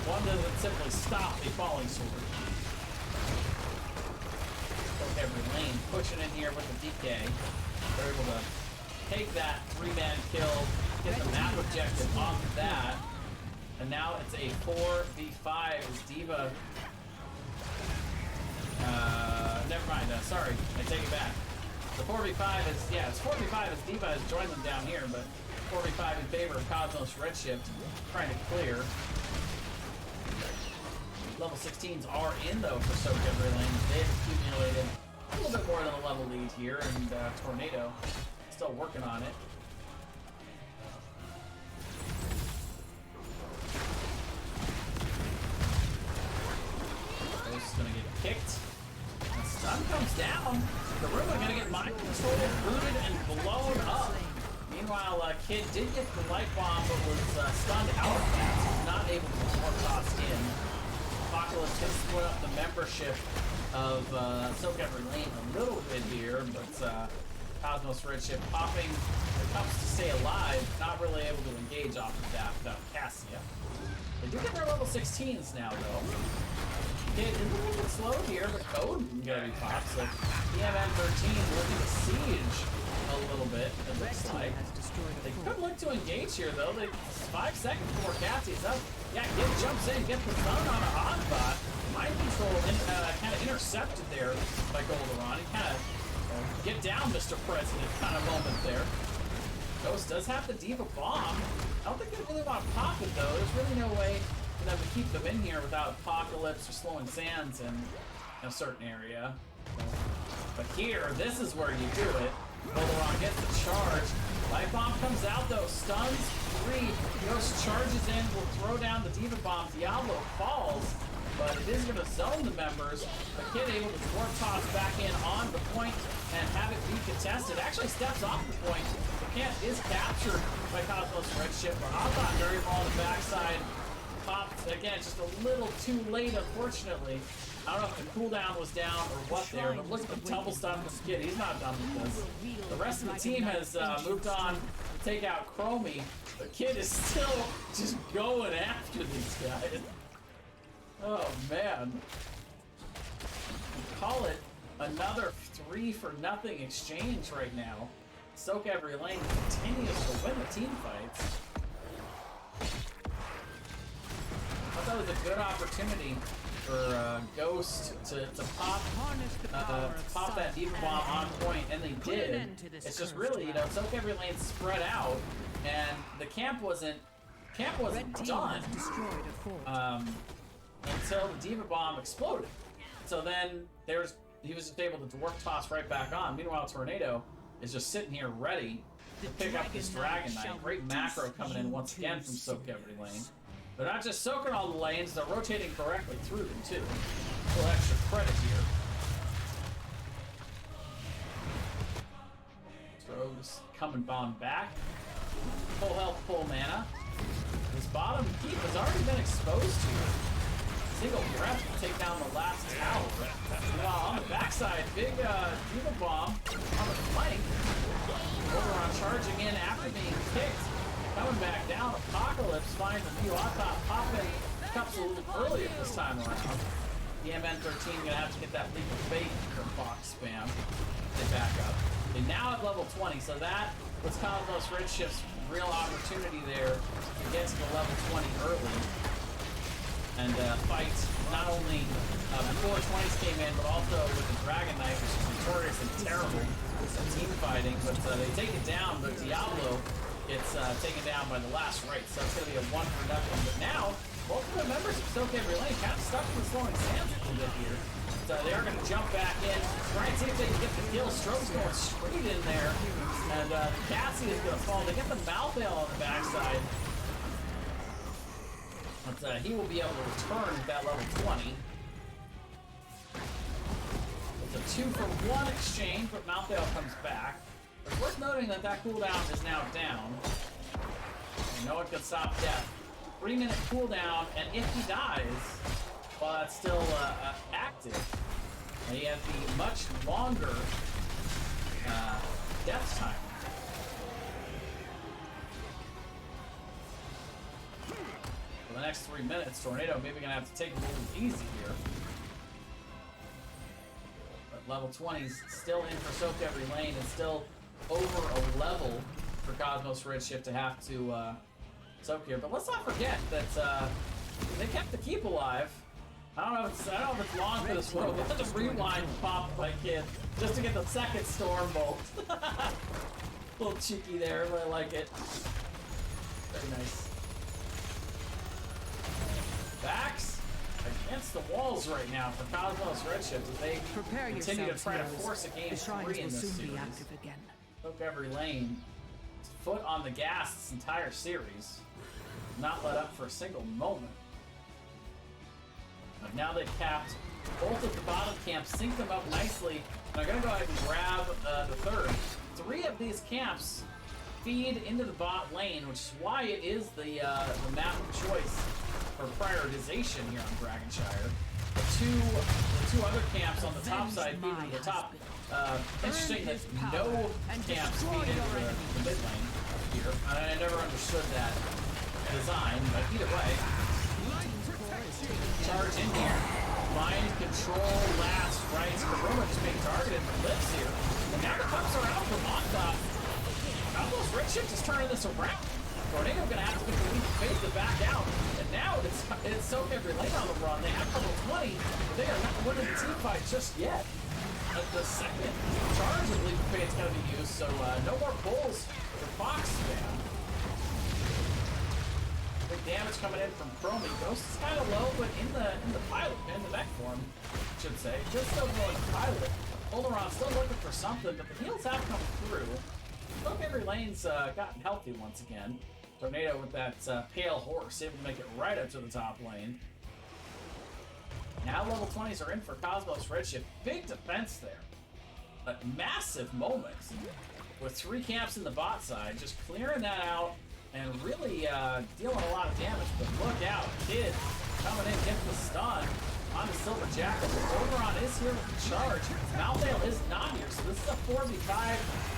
One doesn't simply stop a Falling Sword. So every lane pushing in here with the DK. They're able to take that 3-man kill, get the map objective off of that, and now it's a 4v5 as Diva. Never mind. Sorry, I take it back. The 4v5 is it's 4v5 as Diva has joined them down here, but 4v5 in favor of Cosmos Redshift, trying to clear. Level 16s are in, though, for sOaK every lane. They've accumulated a little bit more than a level lead here, and Tornado still working on it. Ghost is going to get kicked. The stun comes down. The room are going to get mind controlled, booted, and blown up. Meanwhile, Kid did get the Light Bomb, but was stunned out of that, so he's not able to more toss in. Apocalypse can split up the membership of sOaK every lane a little bit here, but Cosmos Redshift popping the cups to stay alive, not really able to engage off of that without Cassia. They do get their level 16s now, though. Kid is a little bit slow here, but Code can get a pop, so EMN 13 looking to siege a little bit, it looks like. They could look to engage here, though. 5 seconds before Cassie's up. Yeah, Kid jumps in, gets the stun on a hotspot. Mind control kind of intercepted there by Golderon. He kind of get down, Mr. President kind of moment there. Ghost does have the Diva Bomb. I don't think they really want to pop it, though. There's really no way for them to keep them in here without Apocalypse or slowing Sands in a certain area. But here, this is where you do it. Golderon gets the charge. Light Bomb comes out, though. Stuns 3. Ghost charges in, will throw down the Diva Bomb. Diablo falls, but it is going to zone the members. The Kid able to Dwarf Toss back in on the point and have it be contested. Actually steps off the point. The Kid is captured by Cosmos Redshift, but Othon very well on the backside. Popped, again, just a little too late, unfortunately. I don't know if the cooldown was down or what there, but look at the tumble stun from Kid. He's not done with this. The rest of the team has moved on to take out Chromie. The Kid is still just going after these guys. Oh, man. Call it another 3-for-0 exchange right now. sOaK every lane continues to win the team fights. I thought that was a good opportunity for Ghost to pop that Diva Bomb on point, and they did. It's just really, you know, sOaK every lane spread out, and the camp wasn't done until the Diva Bomb exploded. So then he was just able to Dwarf Toss right back on. Meanwhile, Tornado is just sitting here ready to pick up this Dragon Knight. Great macro coming in once again from sOaK every lane. They're not just soaking all the lanes, they're rotating correctly through them too. A little extra credit here. Rogue's coming bound back. Full health, full mana. His bottom keep has already been exposed here. Single breath to take down the last tower. While on the backside, big Diva Bomb on the flank. Golderon charging in after being kicked. Coming back down, Apocalypse finds a few Othon popping cups a little earlier this time around. DMN13 gonna have to get that leap of faith from Fox spam. They back up. They now have level 20, so that was Cosmos Redshift's real opportunity there to get to the level 20 early and fight not only before 20s came in, but also with the Dragon Knife, which is notoriously terrible with some team fighting. But they take it down, but Diablo gets taken down by the last right, so it's going to be a 1-0. But now, both of the members of sOaK LaNe kind of stuck in the slowing sands a little bit here. So they are going to jump back in, try and see if they can get the kill. Strobe's going straight in there, and Cassie is going to fall. They get the Malthael on the backside. But he will be able to return at that level 20. It's a 2-for-1 exchange, but Malthael comes back. It's worth noting that that cooldown is now down. No one can stop death. 3-minute cooldown, and if he dies, while that's still active, he has the much longer death time. For the next 3 minutes, Tornado maybe gonna have to take it a little easy here. But level 20's still in for sOaK LaNe, and still over a level for Cosmos Redshift to have to soak here. But let's not forget that they kept the keep alive. I don't know if it's long for this one. We'll have to rewind and pop my kid just to get the second Storm Bolt. A little cheeky there, but I like it. Very nice. Backs against the walls right now for Cosmos Redshift as they continue to try to force a game 3 in this series. sOaK LaNe, foot on the gas this entire series. Not let up for a single moment. But now they've capped both of the bottom camps, sync them up nicely, and I'm going to go ahead and grab the third. 3 of these camps feed into the bot lane, which is why it is the map of choice for prioritization here on Dragonshire. The two other camps on the top side feed into the top. Interesting that no camps feed into the mid lane here. I never understood that design, but either way. Charge in here. Mind control last, right? Karuma just being targeted for lips here. And now the cups are out from on top. Cosmos Redshift is turning this around. Tornado gonna have to get the leap of faith to back out. And now it's sOaK LaNe on the run. They have level 20, but they are not winning the team fight just yet. The second charge of leap of faith is gonna be used, so no more pulls for Fox spam. Big damage coming in from Chromie. Ghost is kind of low, but in the pilot, in the mech form, I should say. Just still going to pilot. Oleron still looking for something, but the heals have come through. sOaK LaNe's gotten healthy once again. Tornado with that pale horse, able to make it right up to the top lane. Now level 20s are in for Cosmos Redshift. Big defense there. But massive moments. With 3 camps in the bot side, just clearing that out. And really dealing a lot of damage, but look out, Kid coming in, gets the stun on the Silver Jackal. Oleron is here with the charge. Malthael is not here, so this is a 4v5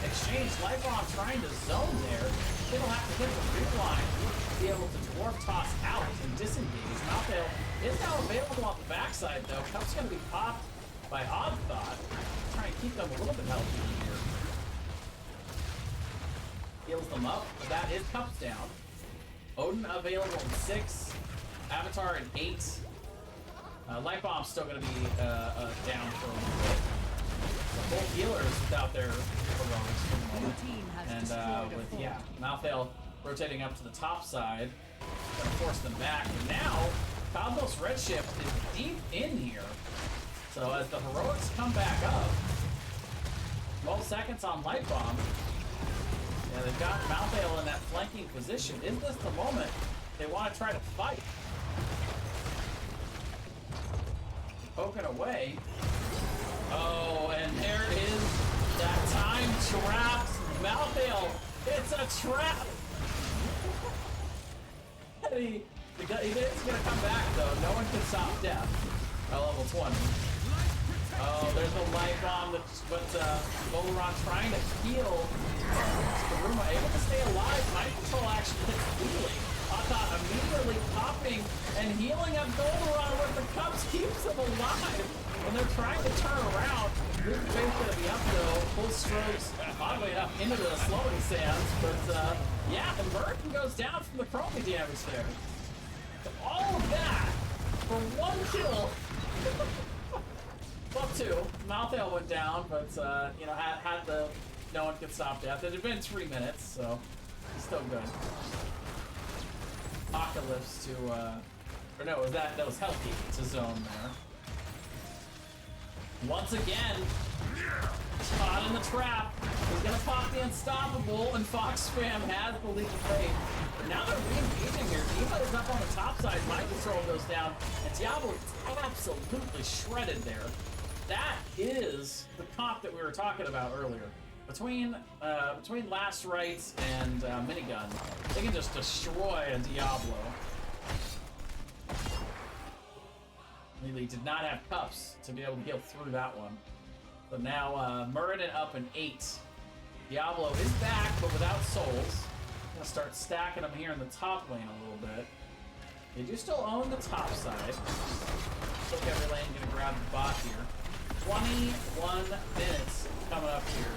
exchange. Lifebomb trying to zone there. Kid'll have to get the reline to be able to dwarf toss out and disengage. Malthael is now available on the backside, though. Cup's going to be popped by Odd Thought. Trying to keep them a little bit healthy here. Heals them up, but that is Cups down. Odin available in 6, Avatar in 8. Light Bomb's still going to be down for a little bit. So both healers without their heroics for the moment. And with, Malthael rotating up to the top side, going to force them back. And now, Cosmos Redshift is deep in here. So as the heroics come back up, 12 seconds on Light Bomb. Yeah, they've got Malthael in that flanking position. Is this the moment they want to try to fight? Poking away. Oh, and there is that time trap. Malthael, it's a trap. He's going to come back, though. No one can stop death at level 20. Oh, there's a light bomb, but Oleron trying to heal. Karuma able to stay alive. Mind control actually hits Wheelie sOaK immediately popping and healing up Golderon with the cups keeps him alive. When they're trying to turn around, Luke Faith's gonna be up though. Full strokes, oddly enough, into the slowing sands. But yeah, and Merton goes down from the chromie damage there. All of that for one kill. Well, two. Malthael went down, but you know, had the no one could stop death. It had been 3 minutes, so still good. Apocalypse to or no, that was healthy to zone there. Once again, caught in the trap. He's gonna pop the unstoppable, and Fox Fam has the lead of faith. But now they're re-engaging here. Diva is up on the top side. Mind control goes down, and Diablo is absolutely shredded there. That is the comp that we were talking about earlier. Between Last Rites and Minigun, they can just destroy a Diablo. Really did not have cups to be able to get through that one. So now Muradin up in 8. Diablo is back, but without souls. Gonna start stacking them here in the top lane a little bit. They do still own the top side. Look, every lane gonna grab the bot here. 21 minutes coming up here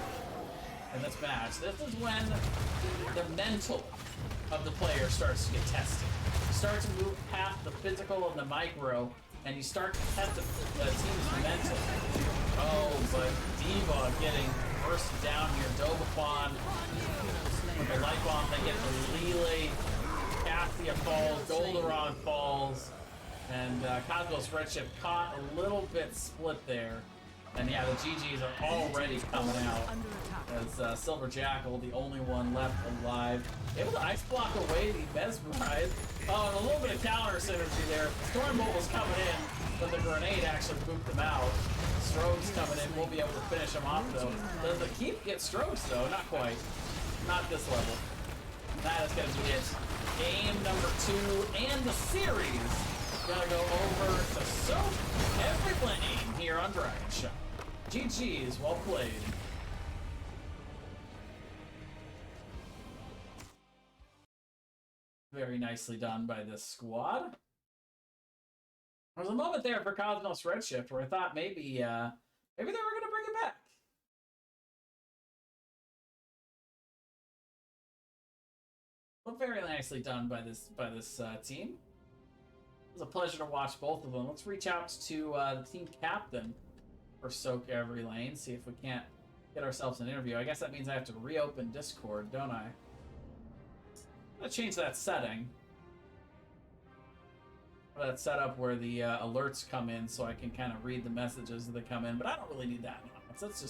in this match. This is when the mental of the player starts to get tested. You start to move past the physical and the micro, and you start to test the team's mental. Oh, but Diva getting bursted down here. Dobafon with the light bomb. They get the Lele. Cassia falls. Golderon falls. And Cosmos Redshift caught a little bit split there. And yeah, the GGs are already coming out as Silver Jackal, the only one left alive, able to ice block away the Mesmerize. Oh, and a little bit of counter synergy there. Stormbolt was coming in, but the grenade actually booped him out. Strokes coming in, we'll be able to finish him off though. Does the keep get strokes though? Not quite. Not this level. That is going to be it. Game number 2 and the series. Gonna go over to sOaK every lane here on Dragon Shot. GG's, well played. Very nicely done by this squad. There was a moment there for Cosmos Redshift where I thought maybe they were gonna bring it back. But very nicely done by this team. It was a pleasure to watch both of them. Let's reach out to the team captain for sOaK every lane, see if we can't get ourselves an interview. I guess that means I have to reopen Discord, don't I? I'm gonna change that setting. That setup where the alerts come in so I can kind of read the messages that come in, but I don't really need that now. That's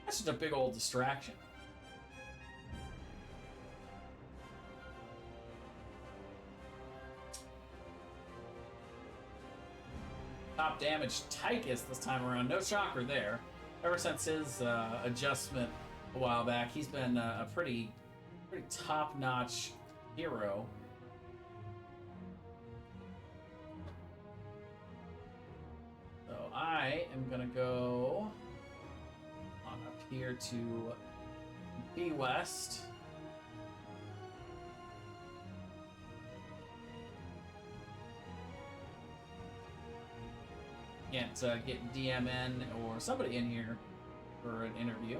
just a big old distraction. Top damage Tychus this time around. No shocker there. Ever since his adjustment a while back, he's been a pretty top-notch hero. So I am gonna go on up here to B West. Can't get DMN or somebody in here for an interview.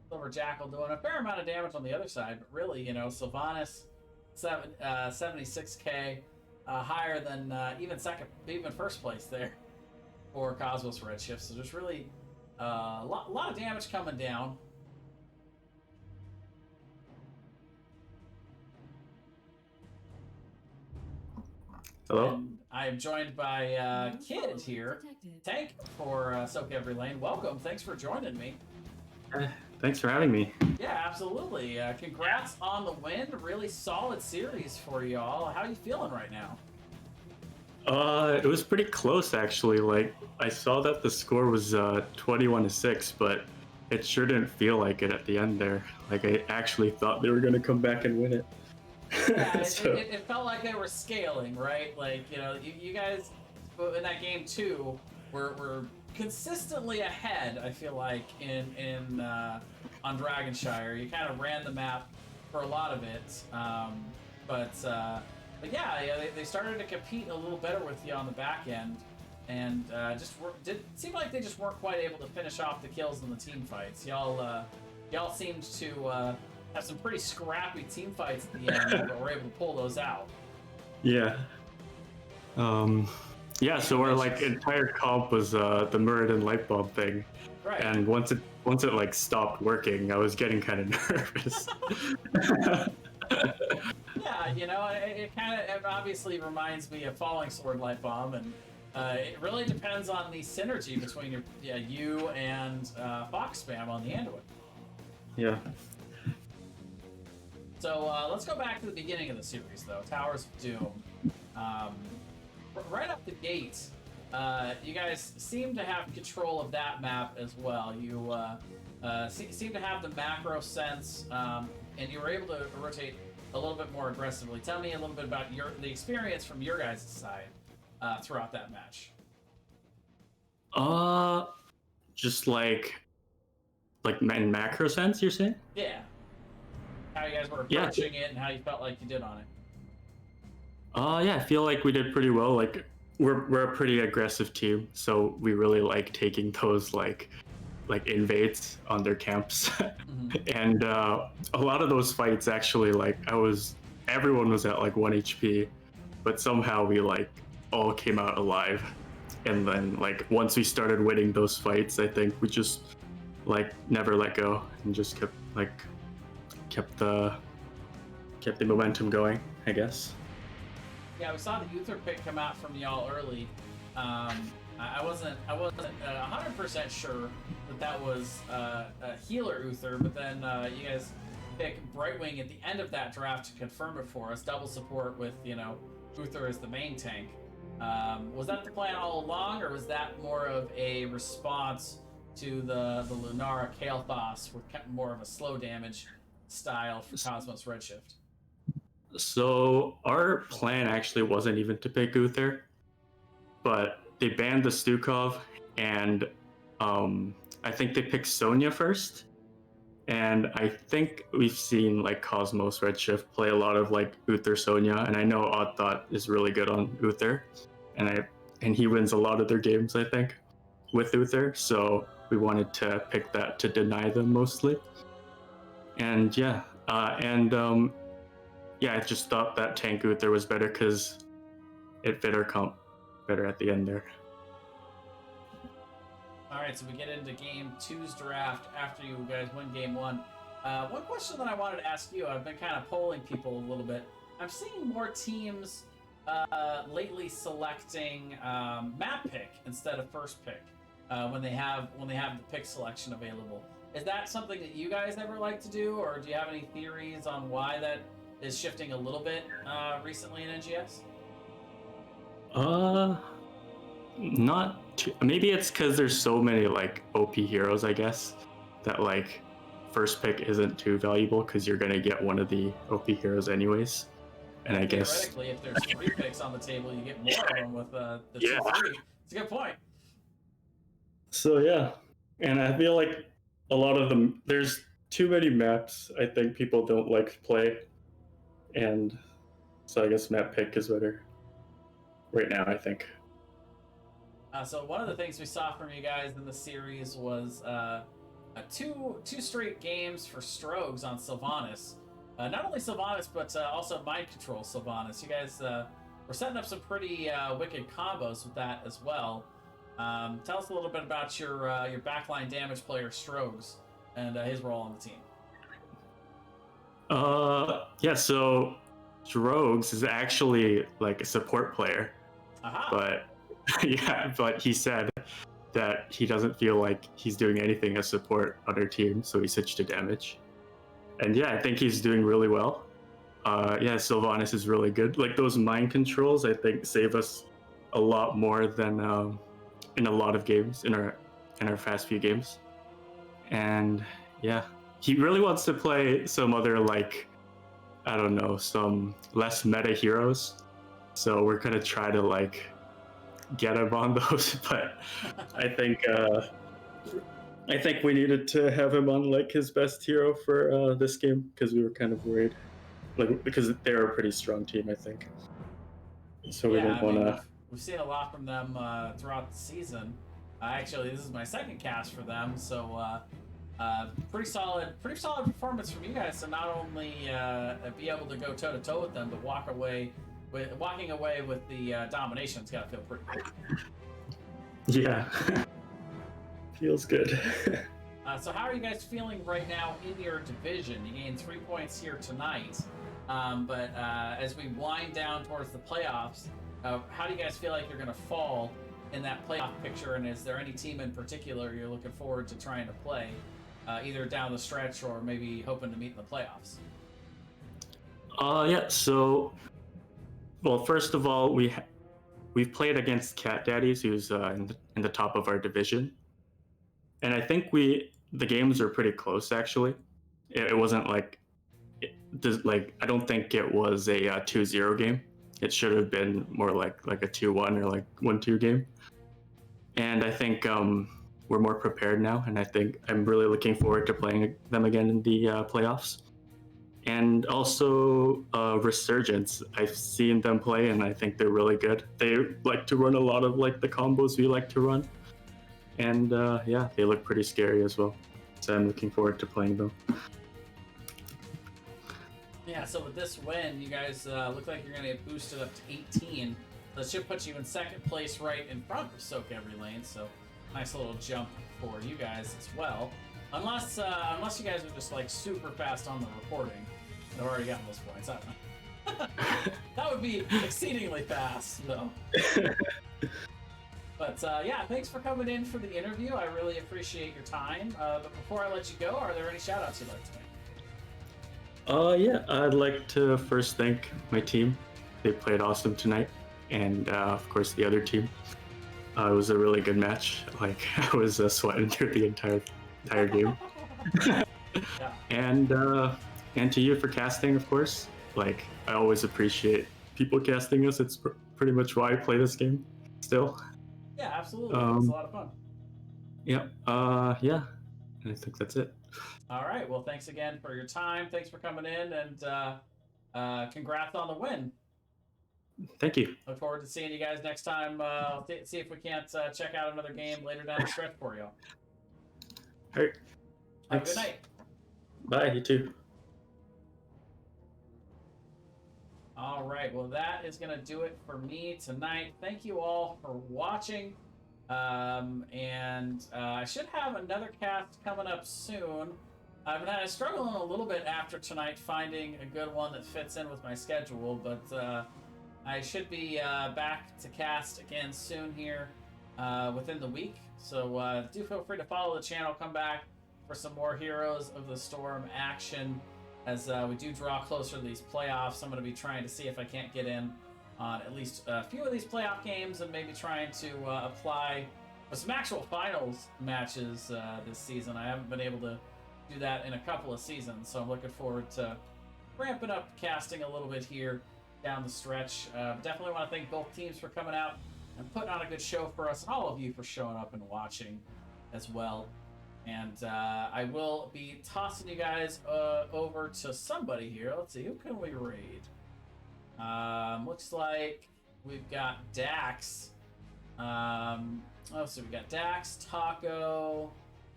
Silver Jackal doing a fair amount of damage on the other side, but really, you know, Sylvanas, 76k, higher than even first place there for Cosmos Redshift. So there's really a lot of damage coming down. Hello. And I am joined by Kid here, Tank for sOaK Every Lane. Welcome. Thanks for joining me. Thanks for having me. Yeah, absolutely. Congrats on the win. Really solid series for y'all. How are you feeling right now? It was pretty close actually. Like I saw that the score was 21-6, but it sure didn't feel like it at the end there. Like I actually thought they were gonna come back and win it. Yeah, So- it felt like they were scaling, right? Like, you know, you guys in that game too were consistently ahead. I feel like in on Dragonshire, you kind of ran the map for a lot of it, but yeah, they started to compete a little better with you on the back end, and did seem like they just weren't quite able to finish off the kills in the team fights. Y'all seemed to have some pretty scrappy team fights at the end, but were able to pull those out. Yeah. Yeah, so our like entire comp was the Muradin light bulb thing. Right. And once it like stopped working, I was getting kind of nervous. Yeah, you know, it obviously reminds me of Falling Sword Light Bomb, and it really depends on the synergy between you and Fox Spam on the Android. Yeah. So let's go back to the beginning of the series, though. Towers of Doom. Right up the gate, you guys seem to have control of that map as well. You seem to have the macro sense, and you were able to rotate a little bit more aggressively. Tell me a little bit about the experience from your guys' side throughout that match. Just like in macro sense, you're saying? Yeah. How you guys were approaching it and how you felt like you did on it. Yeah, I feel like we did pretty well. Like we're a pretty aggressive team, so we really like taking those like invades on their camps. And a lot of those fights actually, like everyone was at like 1 HP, but somehow we like all came out alive. And then like once we started winning those fights, I think we just like never let go and just kept the momentum going, I guess. Yeah, we saw the Uther pick come out from y'all early. I wasn't 100% sure that was a healer Uther, but then you guys pick Brightwing at the end of that draft to confirm it for us. Double support with Uther as the main tank. Was that the plan all along, or was that more of a response to the Lunara Kael'thas with more of a slow damage style for Cosmos Redshift? So our plan actually wasn't even to pick Uther, but they banned the Stukov, and I think they picked Sonya first. And I think we've seen like Cosmos Redshift play a lot of like Uther Sonya, and I know Odd Thought is really good on Uther, and he wins a lot of their games, I think, with Uther. So we wanted to pick that to deny them mostly. And yeah, I just thought that tank Uther was better because it fit our comp better at the end there. All right, so we get into Game 2's draft after you guys win Game 1. One question that I wanted to ask you, I've been kind of polling people a little bit. I'm seeing more teams lately selecting map pick instead of first pick when they have the pick selection available. Is that something that you guys ever like to do, or do you have any theories on why that is shifting a little bit recently in NGS? Not too, maybe it's because there's so many like OP heroes, I guess, that like first pick isn't too valuable because you're gonna get one of the OP heroes anyways. And I guess theoretically, if there's 3 picks on the table, you get more of them with the 2-3. It's a good point. So yeah, and I feel like a lot of them, there's too many maps I think people don't like to play, and so I guess map pick is better right now, I think. So one of the things we saw from you guys in the series was two straight games for Strogs on Sylvanas. Not only Sylvanas, but also Mind Control Sylvanas. You guys were setting up some pretty wicked combos with that as well. Tell us a little bit about your backline damage player Strogs and his role on the team. Yeah, so Strogs is actually like a support player. But yeah, but he said that he doesn't feel like he's doing anything as support on our team, so he switched to damage. And yeah, I think he's doing really well. Yeah, Sylvanas is really good. Like those mind controls, I think save us a lot more than in a lot of games in our fast few games. and yeah, he really wants to play some other like, I don't know, some less meta heroes. So we're gonna try to like get him on those, but I think we needed to have him on like his best hero for this game because we were kind of worried, like because they're a pretty strong team, I think. So we didn't want to. We've seen a lot from them throughout the season. Actually, this is my second cast for them, so pretty solid performance from you guys to not only be able to go toe to toe with them, but walking away with the domination's got to feel pretty good. Yeah, feels good. So how are you guys feeling right now in your division? You gained 3 points here tonight, but as we wind down towards the playoffs, how do you guys feel like you're going to fall in that playoff picture? And is there any team in particular you're looking forward to trying to play, either down the stretch or maybe hoping to meet in the playoffs? Yeah. So, well, first of all, we've played against Cat Daddies, who's in the top of our division, and I think the games are pretty close actually. It wasn't like I don't think it was a 2-0 game. It should have been more like a 2-1 or like 1-2 game. And I think we're more prepared now, and I think I'm really looking forward to playing them again in the playoffs. And also Resurgence, I've seen them play, and I think they're really good. They like to run a lot of like the combos we like to run, and yeah, they look pretty scary as well. So I'm looking forward to playing them. Yeah, so with this win, you guys look like you're going to get boosted up to 18. That should put you in second place right in front of sOaK LaNe, so nice little jump for you guys as well. Unless you guys are just like super fast on the reporting. I've already gotten those points. I don't know. That would be exceedingly fast, though. But yeah, thanks for coming in for the interview. I really appreciate your time. But before I let you go, are there any shout-outs you'd like to make? Yeah, I'd like to first thank my team. They played awesome tonight, and of course the other team. It was a really good match. Like I was sweating through the entire game. Yeah. And to you for casting, of course. Like I always appreciate people casting us. It's pretty much why I play this game still. Yeah, absolutely. It's a lot of fun. Yep. Yeah. I think that's it. All right. Well, thanks again for your time. Thanks for coming in, and congrats on the win. Thank you. Look forward to seeing you guys next time. I'll see if we can't check out another game later down the stretch for you. All right. Have a good night. Bye. You too. All right. Well, that is going to do it for me tonight. Thank you all for watching. And I should have another cast coming up soon. I've been struggling a little bit after tonight finding a good one that fits in with my schedule, but I should be back to cast again soon here within the week. So do feel free to follow the channel. Come back for some more Heroes of the Storm action as we do draw closer to these playoffs. I'm going to be trying to see if I can't get in on at least a few of these playoff games and maybe trying to apply for some actual finals matches this season. I haven't been able to do that in a couple of seasons, so I'm looking forward to ramping up casting a little bit here down the stretch. Definitely want to thank both teams for coming out and putting on a good show for us, and all of you for showing up and watching as well. And I will be tossing you guys over to somebody here. Let's see, who can we raid? Looks like we've got Dax. So we got Dax, Taco,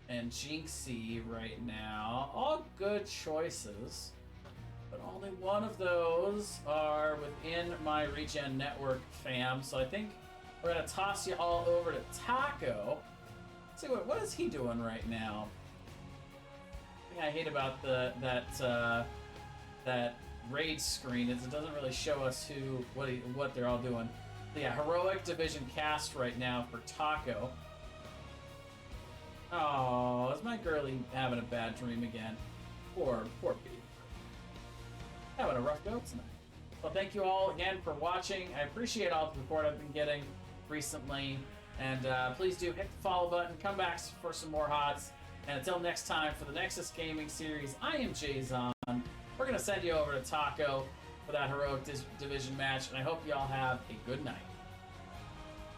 and Jinxie right now. All good choices, but only one of those are within my Regen Network fam. So I think we're gonna toss you all over to Taco. Let's see what is he doing right now? The thing I hate about that raid screen is it doesn't really show us what they're all doing. So yeah, heroic division cast right now for Taco. Oh, is my girlie having a bad dream again? Poor Pete. Having a rough go tonight. Well, thank you all again for watching. I appreciate all the support I've been getting recently. And please do hit the follow button. Come back for some more HOTS. And until next time, for the Nexus Gaming Series, I am Jayzon. We're going to send you over to Taco for that Heroic Division match, and I hope y'all have a good night.